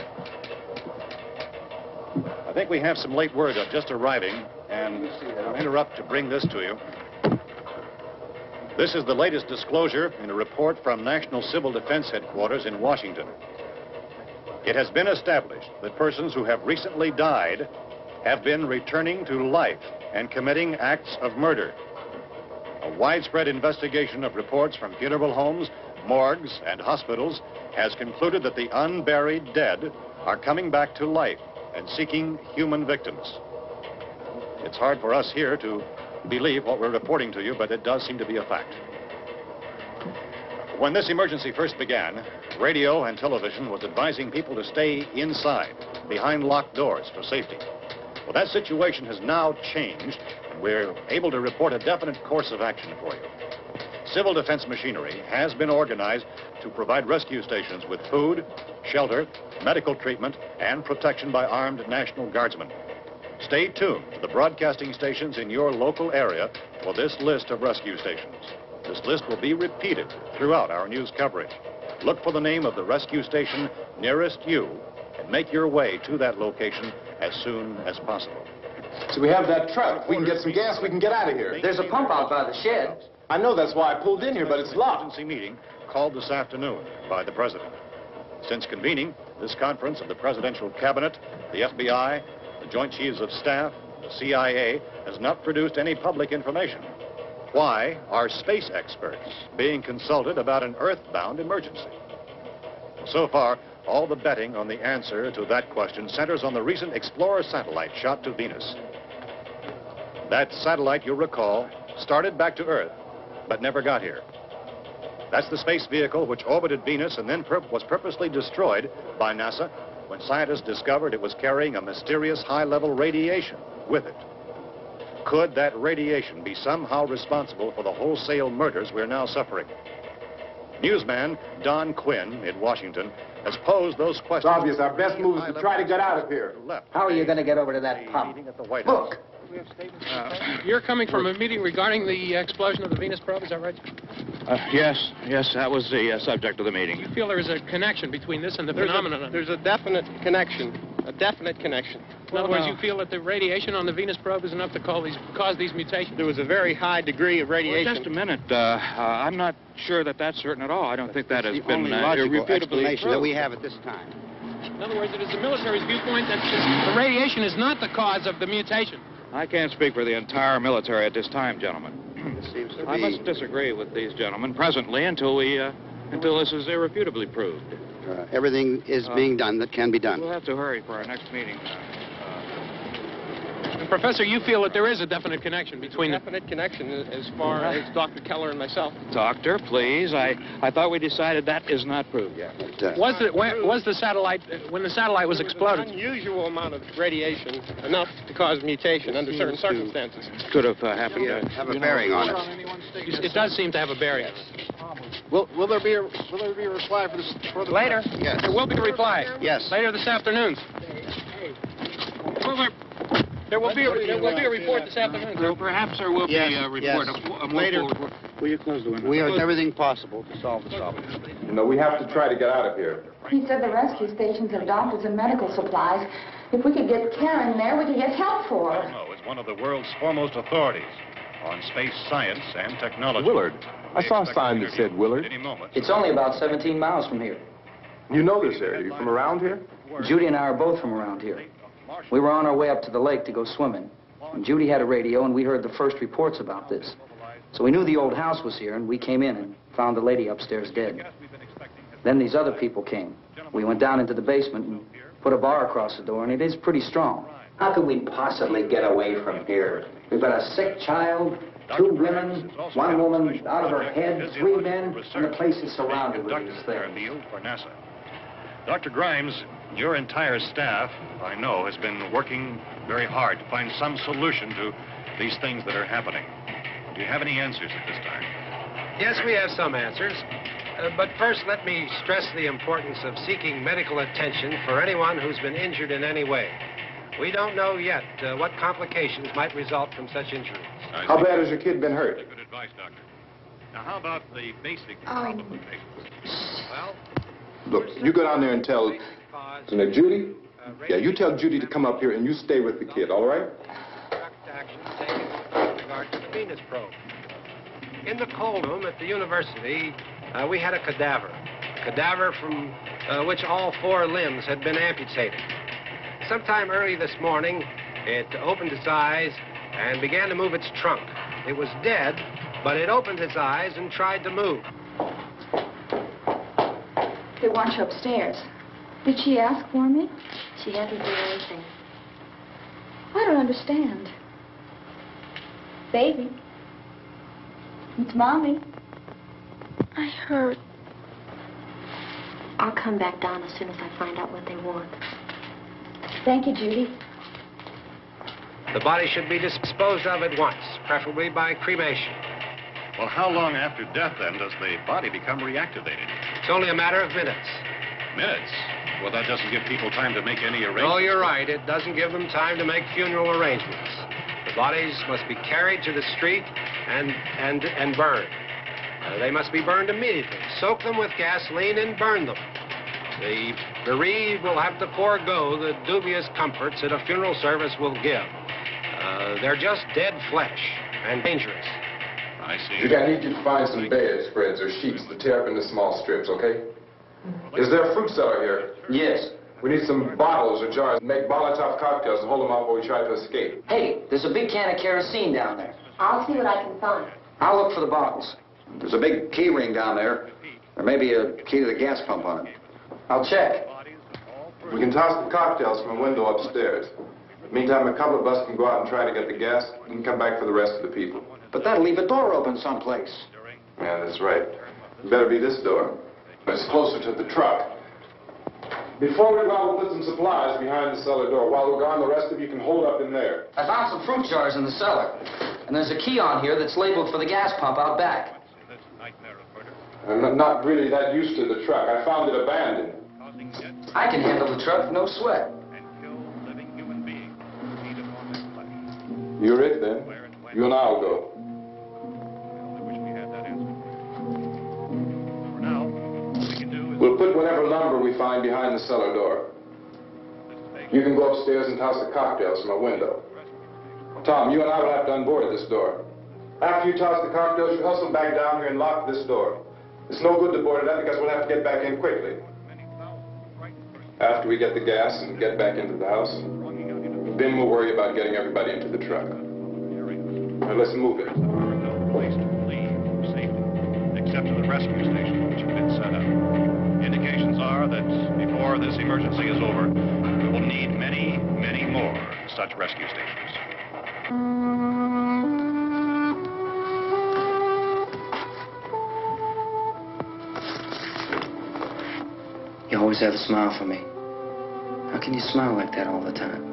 I think we have some late word just arriving, and I'll interrupt to bring this to you. This is the latest disclosure in a report from National Civil Defense Headquarters in Washington. It has been established that persons who have recently died have been returning to life and committing acts of murder. A widespread investigation of reports from funeral homes, morgues, and hospitals has concluded that the unburied dead are coming back to life and seeking human victims. It's hard for us here to believe what we're reporting to you, but it does seem to be a fact. When this emergency first began, radio and television was advising people to stay inside, behind locked doors for safety. Well, that situation has now changed, and we're able to report a definite course of action for you. Civil defense machinery has been organized to provide rescue stations with food, shelter, medical treatment, and protection by armed National Guardsmen. Stay tuned to the broadcasting stations in your local area for this list of rescue stations. This list will be repeated throughout our news coverage. Look for the name of the rescue station nearest you and make your way to that location as soon as possible. So we have that truck. If we can get some gas, we can get out of here. There's a pump out by the shed. I know, that's why I pulled in here, but it's locked. Emergency meeting called this afternoon by the President. Since convening this conference of the Presidential Cabinet, the FBI, the Joint Chiefs of Staff, the CIA has not produced any public information. Why are space experts being consulted about an earthbound emergency? So far, all the betting on the answer to that question centers on the recent Explorer satellite shot to Venus. That satellite, you'll recall, started back to Earth, but never got here. That's the space vehicle which orbited Venus and then was purposely destroyed by NASA when scientists discovered it was carrying a mysterious high-level radiation with it. Could that radiation be somehow responsible for the wholesale murders we're now suffering? Newsman Don Quinn in Washington has posed those questions. It's obvious our best move is to try to get out of here. How are you going to get over to that pump? Look! You're coming from a meeting regarding the explosion of the Venus probe, is that right? Yes, that was the subject of the meeting. You feel there is a connection between this and the phenomenon? There's a definite connection. In other words, you feel that the radiation on the Venus probe is enough to cause these mutations? There was a very high degree of radiation. Well, just a minute. I'm not sure that that's certain at all. I don't think that has been irrefutably explanation that we have at this time. In other words, it is the military's viewpoint that the radiation is not the cause of the mutation. I can't speak for the entire military at this time, gentlemen. I must disagree with these gentlemen presently until this is irrefutably proved. Everything is being done that can be done. We'll have to hurry for our next meeting. And Professor, you feel that there is a definite connection between Definite connection as far as Dr. Keller and myself. Doctor, please. I thought we decided that is not proved yet. Was the satellite, when the satellite was exploded? An unusual amount of radiation, enough to cause mutation under certain circumstances. Could have happened. Have a bearing on it. It does seem to have a bearing. Will there be a reply for the Later? Yes. There will be a reply. Yes. Later this afternoon. There will be a report this afternoon. Perhaps there will be a report. Yes. Later. Will you close the window? We are doing everything possible to solve the problem. You know, we have to try to get out of here. He said the rescue stations have doctors and medical supplies. If we could get care in there, we could get help for her. No, it's one of the world's foremost authorities on space science and technology. Willard. I saw a sign that said Willard. Any moment. It's only about 17 miles from here. You know this area. You from around here? Judy and I are both from around here. We were on our way up to the lake to go swimming. And Judy had a radio, and we heard the first reports about this. So we knew the old house was here, and we came in and found the lady upstairs dead. Then these other people came. We went down into the basement and put a bar across the door, and it is pretty strong. How could we possibly get away from here? We've got a sick child, 2 women, 1 woman out of her head, 3 men, and the place is surrounded with these things. For NASA. Dr. Grimes, your entire staff, I know, has been working very hard to find some solution to these things that are happening. Do you have any answers at this time? Yes, we have some answers. But first, let me stress the importance of seeking medical attention for anyone who's been injured in any way. We don't know yet what complications might result from such injuries. How bad has your kid been hurt? Good advice, Doctor. Now, how about the basic problem of patients? Well, Look, you go down there and tell... Now, Judy? Yeah, you tell Judy to come up here and you stay with the kid, all right? action taken with regard to the Venus probe. In the cold room at the university, we had a cadaver from which all 4 limbs had been amputated. Sometime early this morning, it opened its eyes and began to move its trunk. It was dead, but it opened its eyes and tried to move. They want you upstairs. Did she ask for me? She hasn't done anything. I don't understand. Baby. It's Mommy. I heard. I'll come back down as soon as I find out what they want. Thank you, Judy. The body should be disposed of at once, preferably by cremation. Well, how long after death, then, does the body become reactivated? It's only a matter of minutes. Minutes? Well, that doesn't give people time to make any arrangements. Oh, you're right. It doesn't give them time to make funeral arrangements. The bodies must be carried to the street and burned. They must be burned immediately. Soak them with gasoline and burn them. The bereaved will have to forego the dubious comforts that a funeral service will give. They're just dead flesh and dangerous. I see. Judy, I need you to find some bedspreads or sheets to tear up into small strips, okay? Is there a fruit cellar here? Yes. We need some bottles or jars. Make Molotov cocktails and hold them out while we try to escape. Hey, there's a big can of kerosene down there. I'll see what I can find. I'll look for the bottles. There's a big key ring down there. There may be a key to the gas pump on it. I'll check. We can toss the cocktails from a window upstairs. Meantime, a couple of us can go out and try to get the gas and come back for the rest of the people. But that'll leave a door open someplace. Yeah, that's right. It better be this door. It's closer to the truck. Before we go out, we'll put some supplies behind the cellar door. While we're gone, the rest of you can hold up in there. I found some fruit jars in the cellar. And there's a key on here that's labeled for the gas pump out back. I'm not really that used to the truck. I found it abandoned. I can handle the truck, no sweat. You're it, then. You and I'll go. We'll put whatever lumber we find behind the cellar door. You can go upstairs and toss the cocktails from a window. Tom, you and I will have to unboard this door. After you toss the cocktails, you hustle back down here and lock this door. It's no good to board it up because we'll have to get back in quickly. After we get the gas and get back into the house, then we'll worry about getting everybody into the truck. Now let's move it. Place to leave safely, except to the rescue station, which have been set up. Indications are that before this emergency is over, we will need many, many more such rescue stations. You always have a smile for me. How can you smile like that all the time?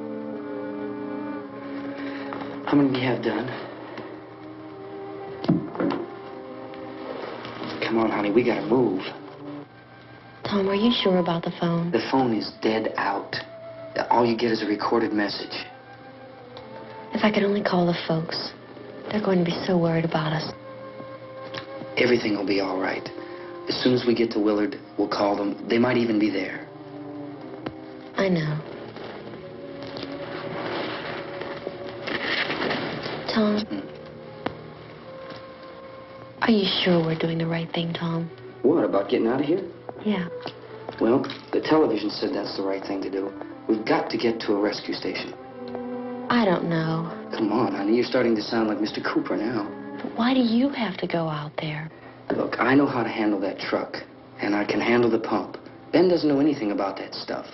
How many do you have done? Come on, honey, we gotta move. Tom, are you sure about the phone? The phone is dead out. All you get is a recorded message. If I could only call the folks. They're going to be so worried about us. Everything will be all right. As soon as we get to Willard, we'll call them. They might even be there. I know. Tom? Are you sure we're doing the right thing, Tom? What, about getting out of here? Yeah. Well, the television said that's the right thing to do. We've got to get to a rescue station. I don't know. Come on, honey. You're starting to sound like Mr. Cooper now. But why do you have to go out there? Look, I know how to handle that truck, and I can handle the pump. Ben doesn't know anything about that stuff.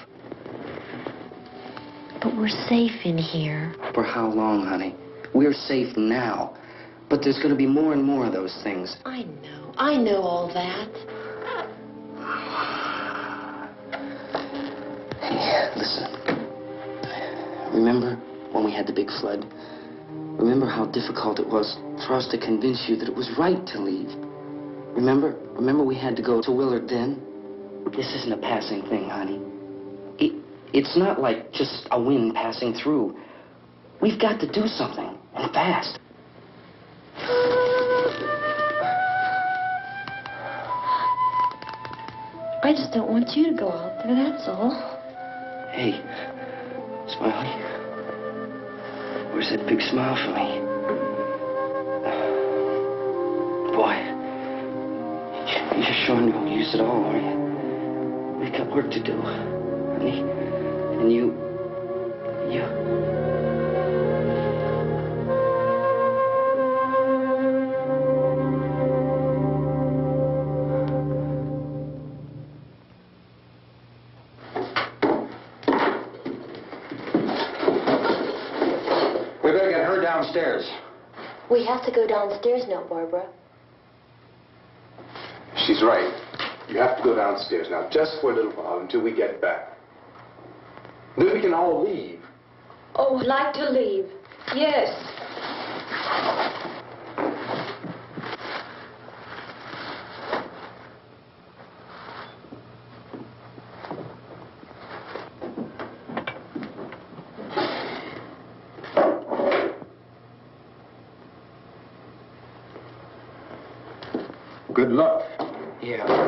But we're safe in here. For how long, honey? We're safe now. But there's going to be more and more of those things. I know. I know all that. Hey, listen. Remember when we had the big flood? Remember how difficult it was for us to convince you that it was right to leave? Remember? Remember we had to go to Willard then? This isn't a passing thing, honey. It's not like just a wind passing through. We've got to do something, and fast. I just don't want you to go out there, that's all. Hey, Smiley. Where's that big smile for me? Boy, you're sure no use at all, are you? We've got work to do, honey. And you... We better get her downstairs. We have to go downstairs now, Barbara. She's right. You have to go downstairs now, just for a little while, until we get back. Then we can all leave. Oh, I'd like to leave. Yes. Good luck. Yeah.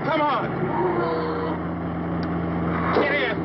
Come on! Get in!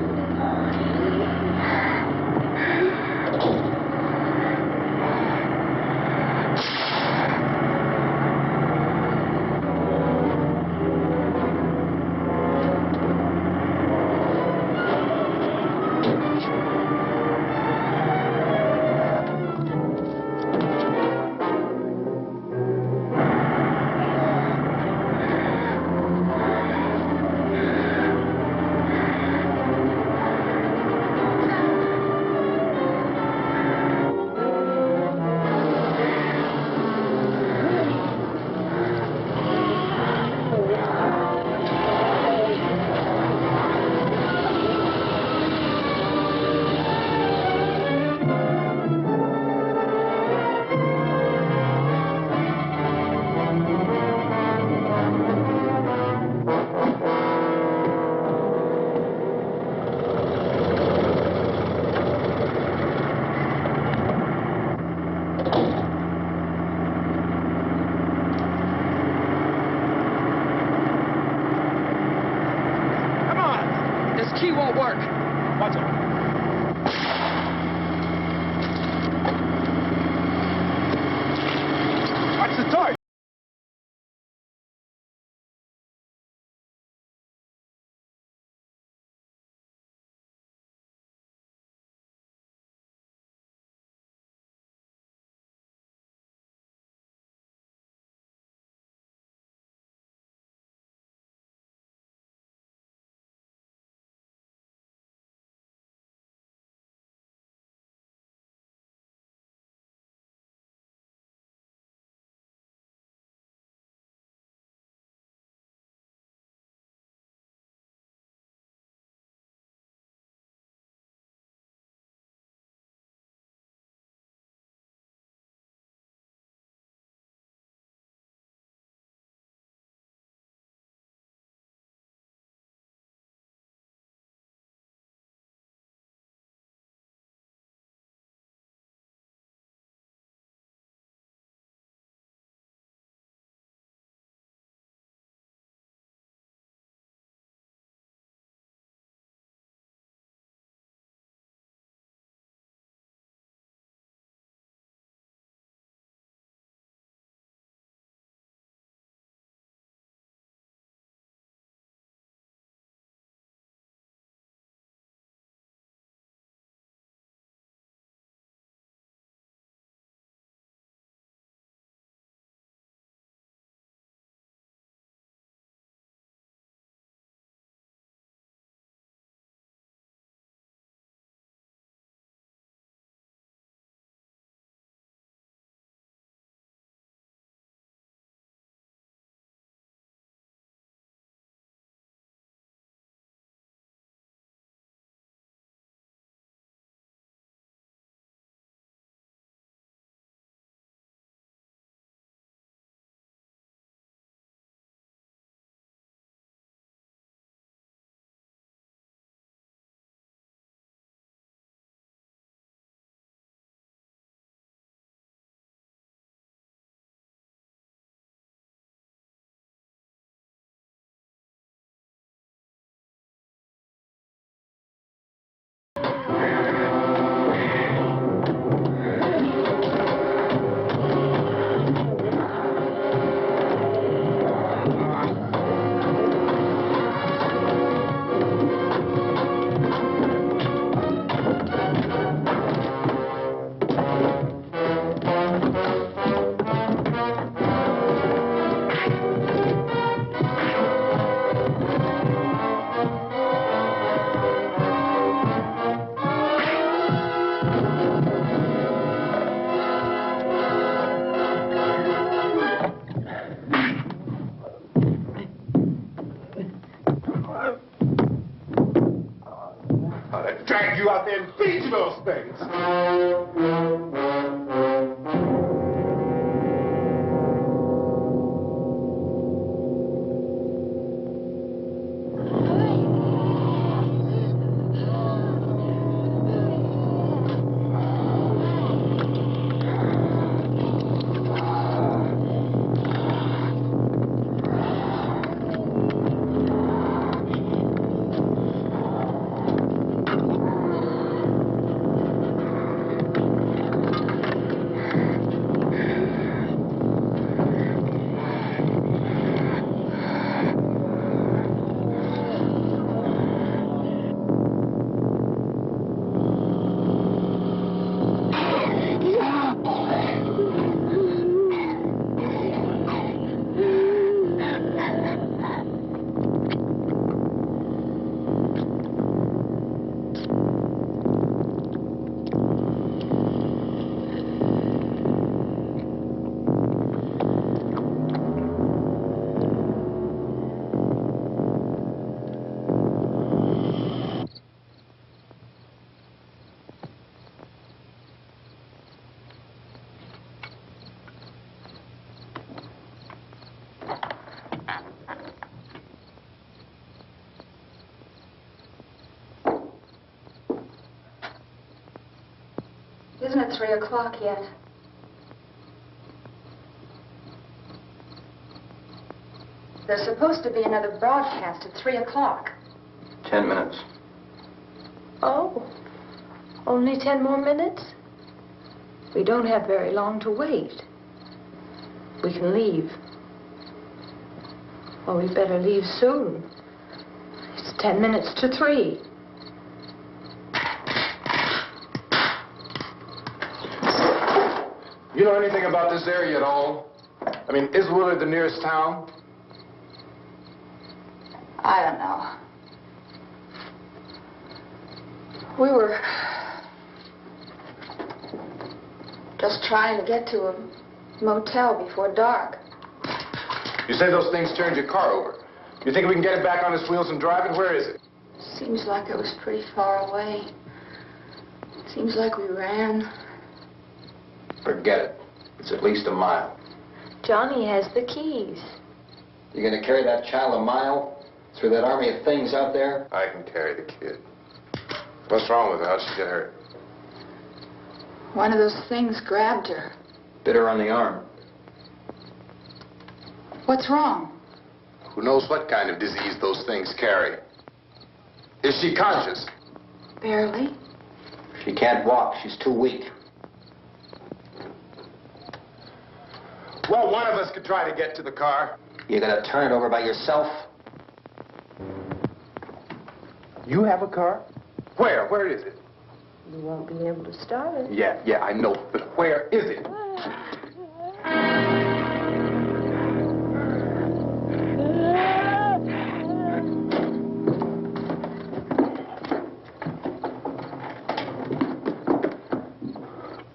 drag you out there and feed you those things. Isn't it 3 o'clock yet? There's supposed to be another broadcast at 3 o'clock. 10 minutes. Oh, only 10 more minutes? We don't have very long to wait. We can leave. Well, we better leave soon. It's 10 minutes to 3. You know anything about this area at all? I mean, is Willard the nearest town? I don't know. We were just trying to get to a motel before dark. You say those things turned your car over. You think we can get it back on its wheels and drive it? Where is it? Seems like it was pretty far away. Seems like we ran. Forget it. It's at least a mile. Johnny has the keys. You gonna carry that child a mile through that army of things out there? I can carry the kid. What's wrong with her? How'd she get hurt? One of those things grabbed her. Bit her on the arm. What's wrong? Who knows what kind of disease those things carry? Is she conscious? Barely. She can't walk. She's too weak. Well, one of us could try to get to the car. You gonna turn it over by yourself? You have a car? Where? Where is it? You won't be able to start it. Yeah, I know. But where is it?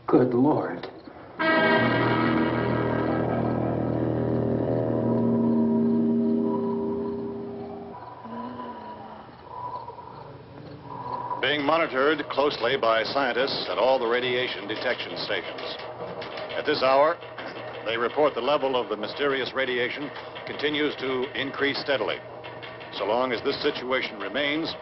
Good Lord. Being monitored closely by scientists at all the radiation detection stations. At this hour, they report the level of the mysterious radiation continues to increase steadily. So long as this situation remains,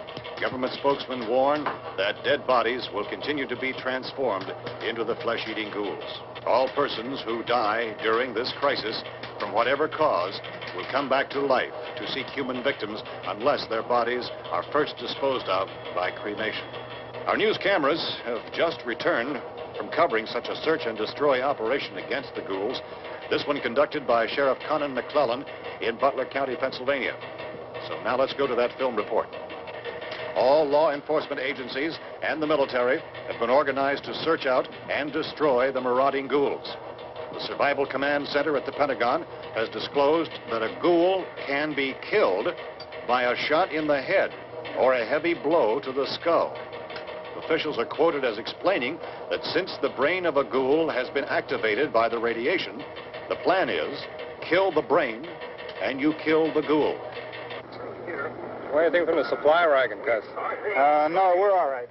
government spokesmen warn that dead bodies will continue to be transformed into the flesh-eating ghouls. All persons who die during this crisis, from whatever cause, will come back to life to seek human victims unless their bodies are first disposed of by cremation. Our news cameras have just returned from covering such a search and destroy operation against the ghouls, this one conducted by Sheriff Conan McClellan in Butler County, Pennsylvania. So now let's go to that film report. All law enforcement agencies and the military have been organized to search out and destroy the marauding ghouls. The Survival Command Center at the Pentagon has disclosed that a ghoul can be killed by a shot in the head or a heavy blow to the skull. Officials are quoted as explaining that since the brain of a ghoul has been activated by the radiation, the plan is kill the brain and you kill the ghoul. What do you think from the supply wagon, Cuz? No, we're all right.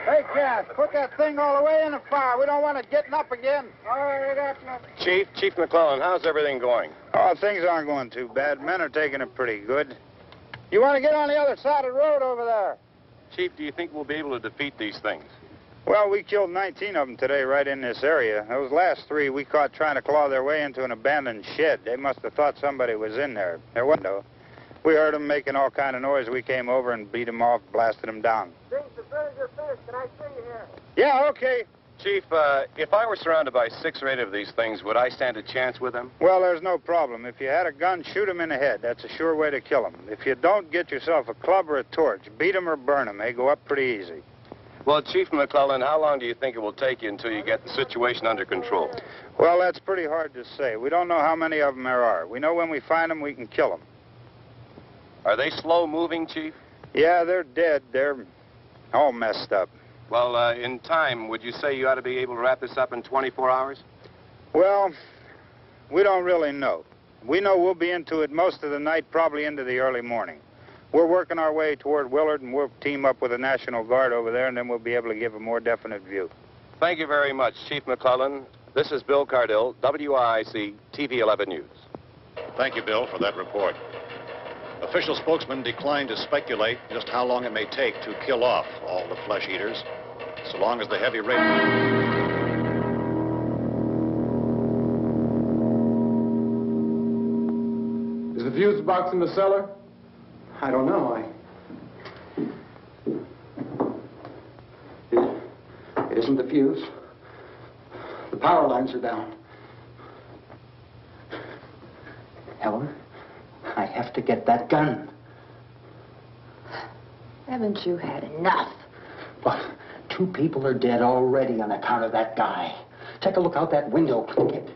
Hey, Cass, put that thing all the way in the fire. We don't want it getting up again. All right, I got nothing. Chief McClellan, how's everything going? Oh, things aren't going too bad. Men are taking it pretty good. You want to get on the other side of the road over there? Chief, do you think we'll be able to defeat these things? Well, we killed 19 of them today right in this area. Those last 3 we caught trying to claw their way into an abandoned shed. They must have thought somebody was in there. There wasn't, though. We heard them making all kind of noise. We came over and beat them off, blasted them down. Things as good as your fish. Can I see you here? Yeah, okay. Chief, if I were surrounded by 6 or 8 of these things, would I stand a chance with them? Well, there's no problem. If you had a gun, shoot them in the head. That's a sure way to kill them. If you don't, get yourself a club or a torch. Beat them or burn them. They go up pretty easy. Well, Chief McClellan, how long do you think it will take you until you get the situation under control? Well, that's pretty hard to say. We don't know how many of them there are. We know when we find them, we can kill them. Are they slow-moving, Chief? Yeah, they're dead. They're all messed up. Well, in time, would you say you ought to be able to wrap this up in 24 hours? Well, we don't really know. We know we'll be into it most of the night, probably into the early morning. We're working our way toward Willard, and we'll team up with the National Guard over there, and then we'll be able to give a more definite view. Thank you very much, Chief McClellan. This is Bill Cardill, WIC TV 11 News. Thank you, Bill, for that report. Official spokesman declined to speculate just how long it may take to kill off all the flesh eaters, so long as the heavy rain... Is the fuse box in the cellar? I don't know. It isn't the fuse. The power lines are down. Helen, I have to get that gun. Haven't you had enough? Well, 2 people are dead already on account of that guy. Take a look out that window, Clinkett.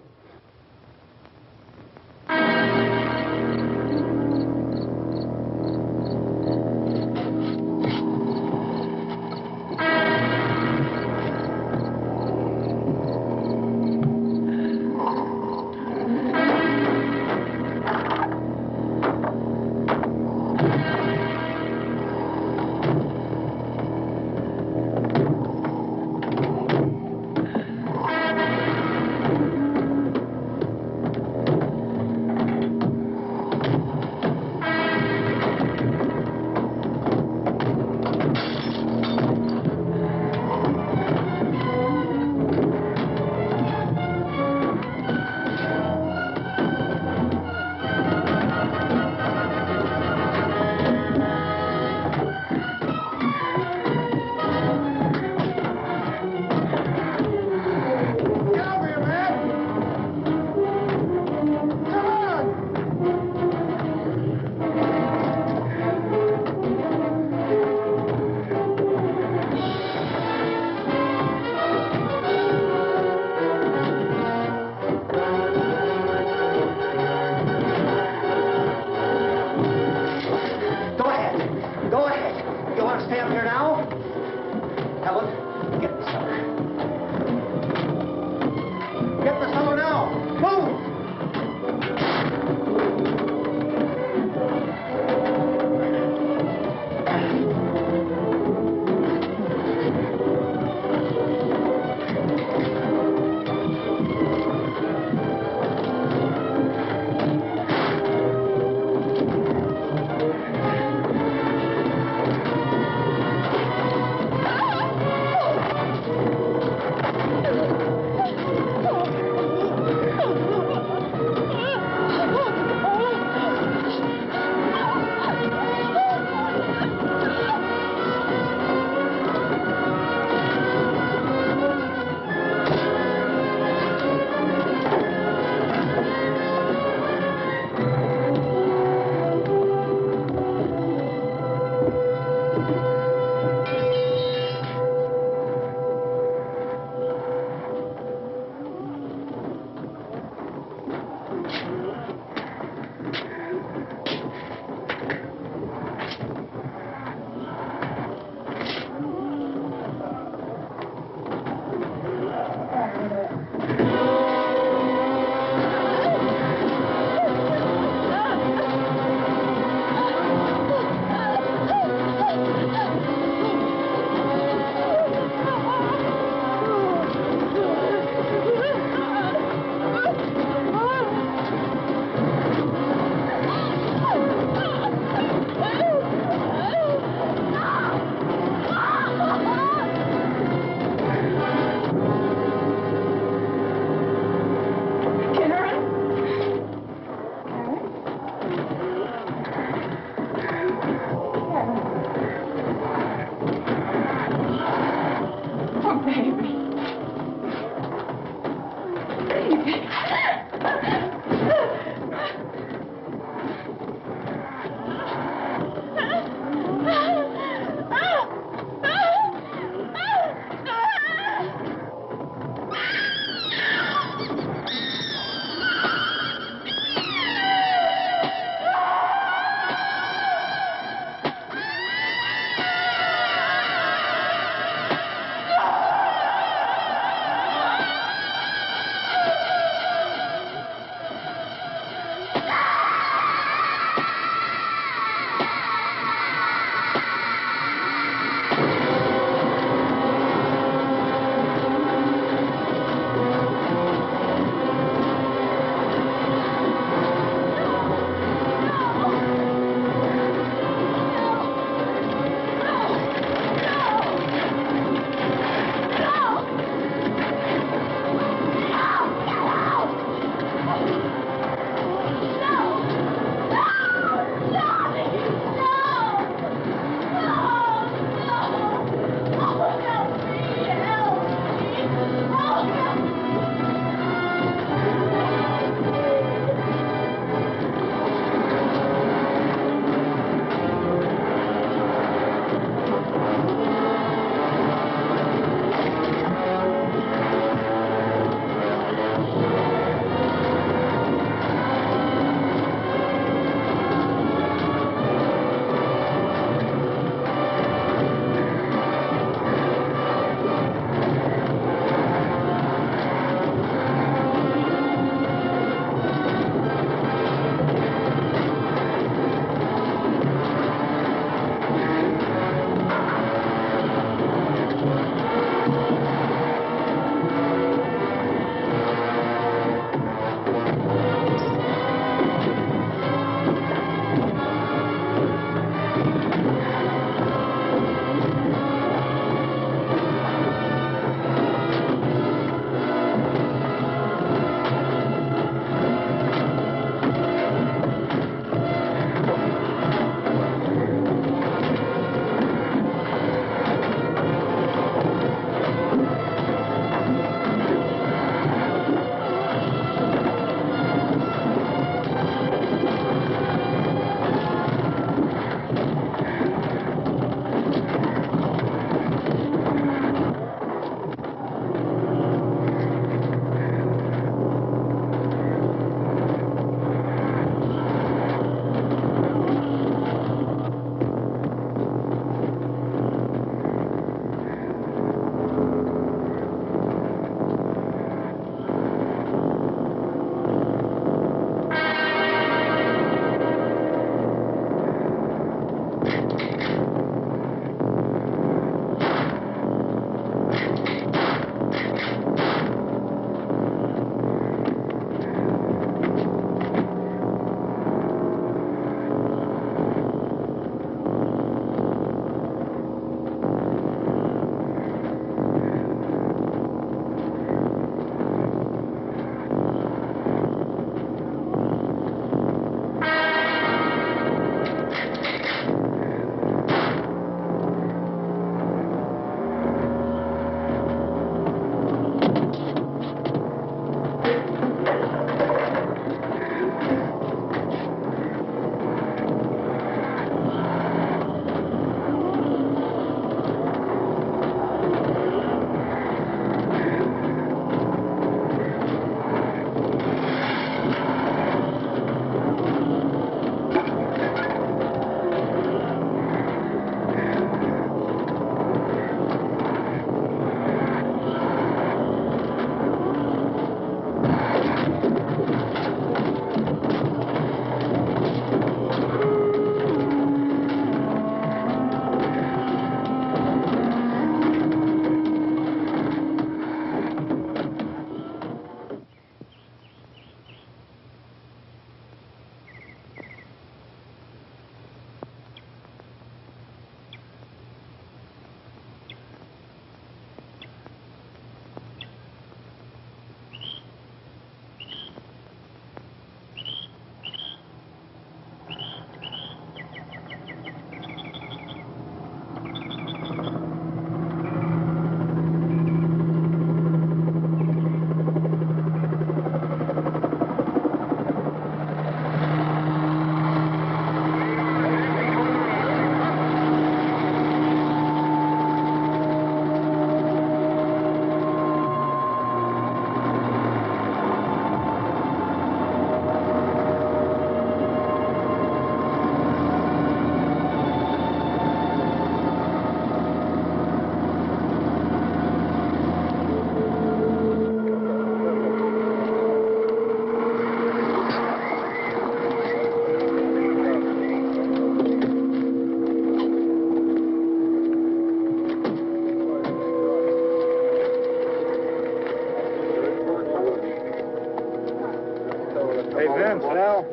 Hey, Vince, Al,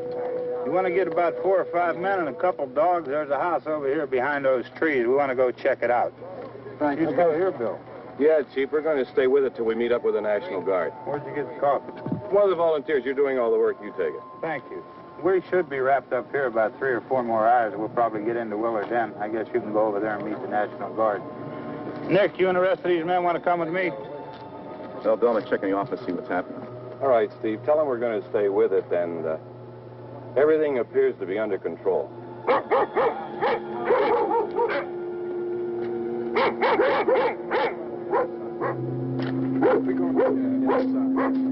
you want to get about 4 or 5 men and a couple dogs? There's a house over here behind those trees. We want to go check it out. Thank you. Go here, Bill. Yeah, Chief, we're going to stay with it till we meet up with the National Guard. Where'd you get the coffee? One of the volunteers, you're doing all the work, you take it. Thank you. We should be wrapped up here about 3 or 4 more hours. We'll probably get into Willard then. I guess you can go over there and meet the National Guard. Nick, you and the rest of these men want to come with me? Well, Bill, let's check in the office, see what's happening. All right, Steve, tell them we're going to stay with it, and everything appears to be under control. We're going inside.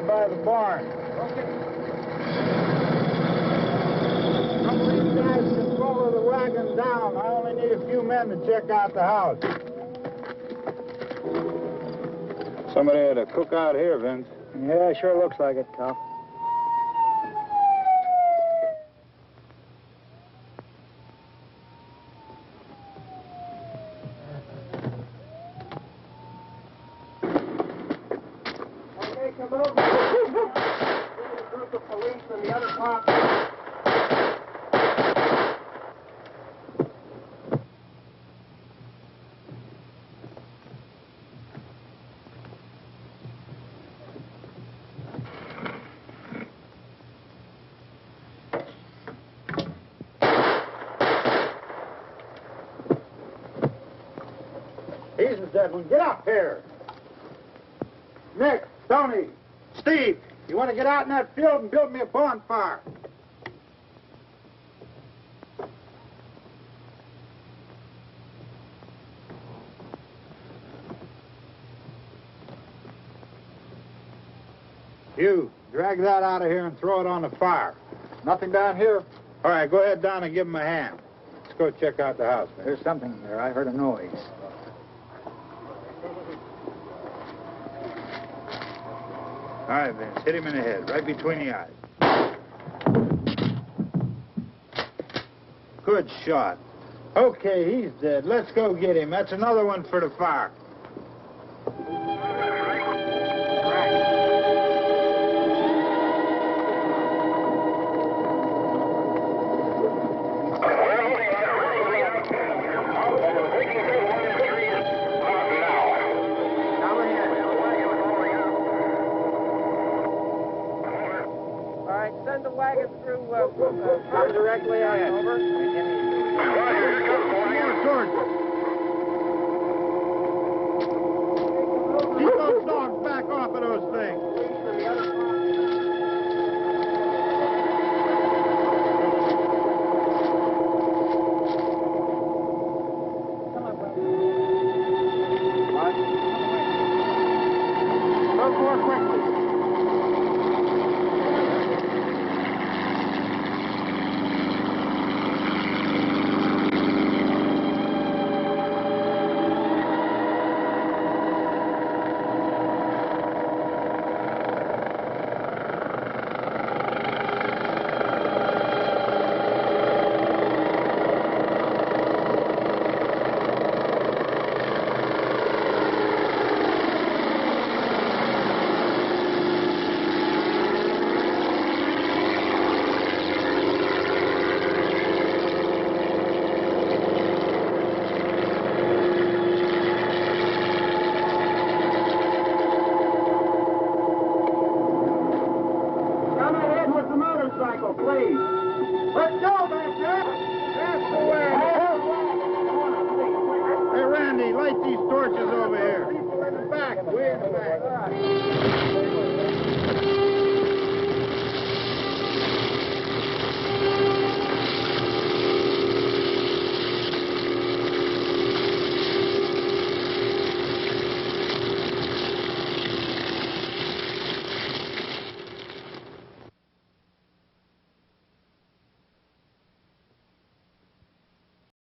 By the barn. Okay. Some of these guys can follow the wagon down. I only need a few men to check out the house. Somebody had a cookout here, Vince. Yeah, sure looks like it, Karl. Come over. A group of police and the other cops. He's the dead one. Get up here. Nick, Tony, Steve, you want to get out in that field and build me a bonfire? You, drag that out of here and throw it on the fire. Nothing down here. All right, go ahead down and give him a hand. Let's go check out the house. There's something there. I heard a noise. All right, Vince, hit him in the head, right between the eyes. Good shot. Okay, he's dead. Let's go get him. That's another one for the fire. Send the wagon through directly out over. Keep those dogs back off of those things. Move more quickly. Please. Let's go back there. That's the way. Hey, Randy, light these torches over here. Way in the back.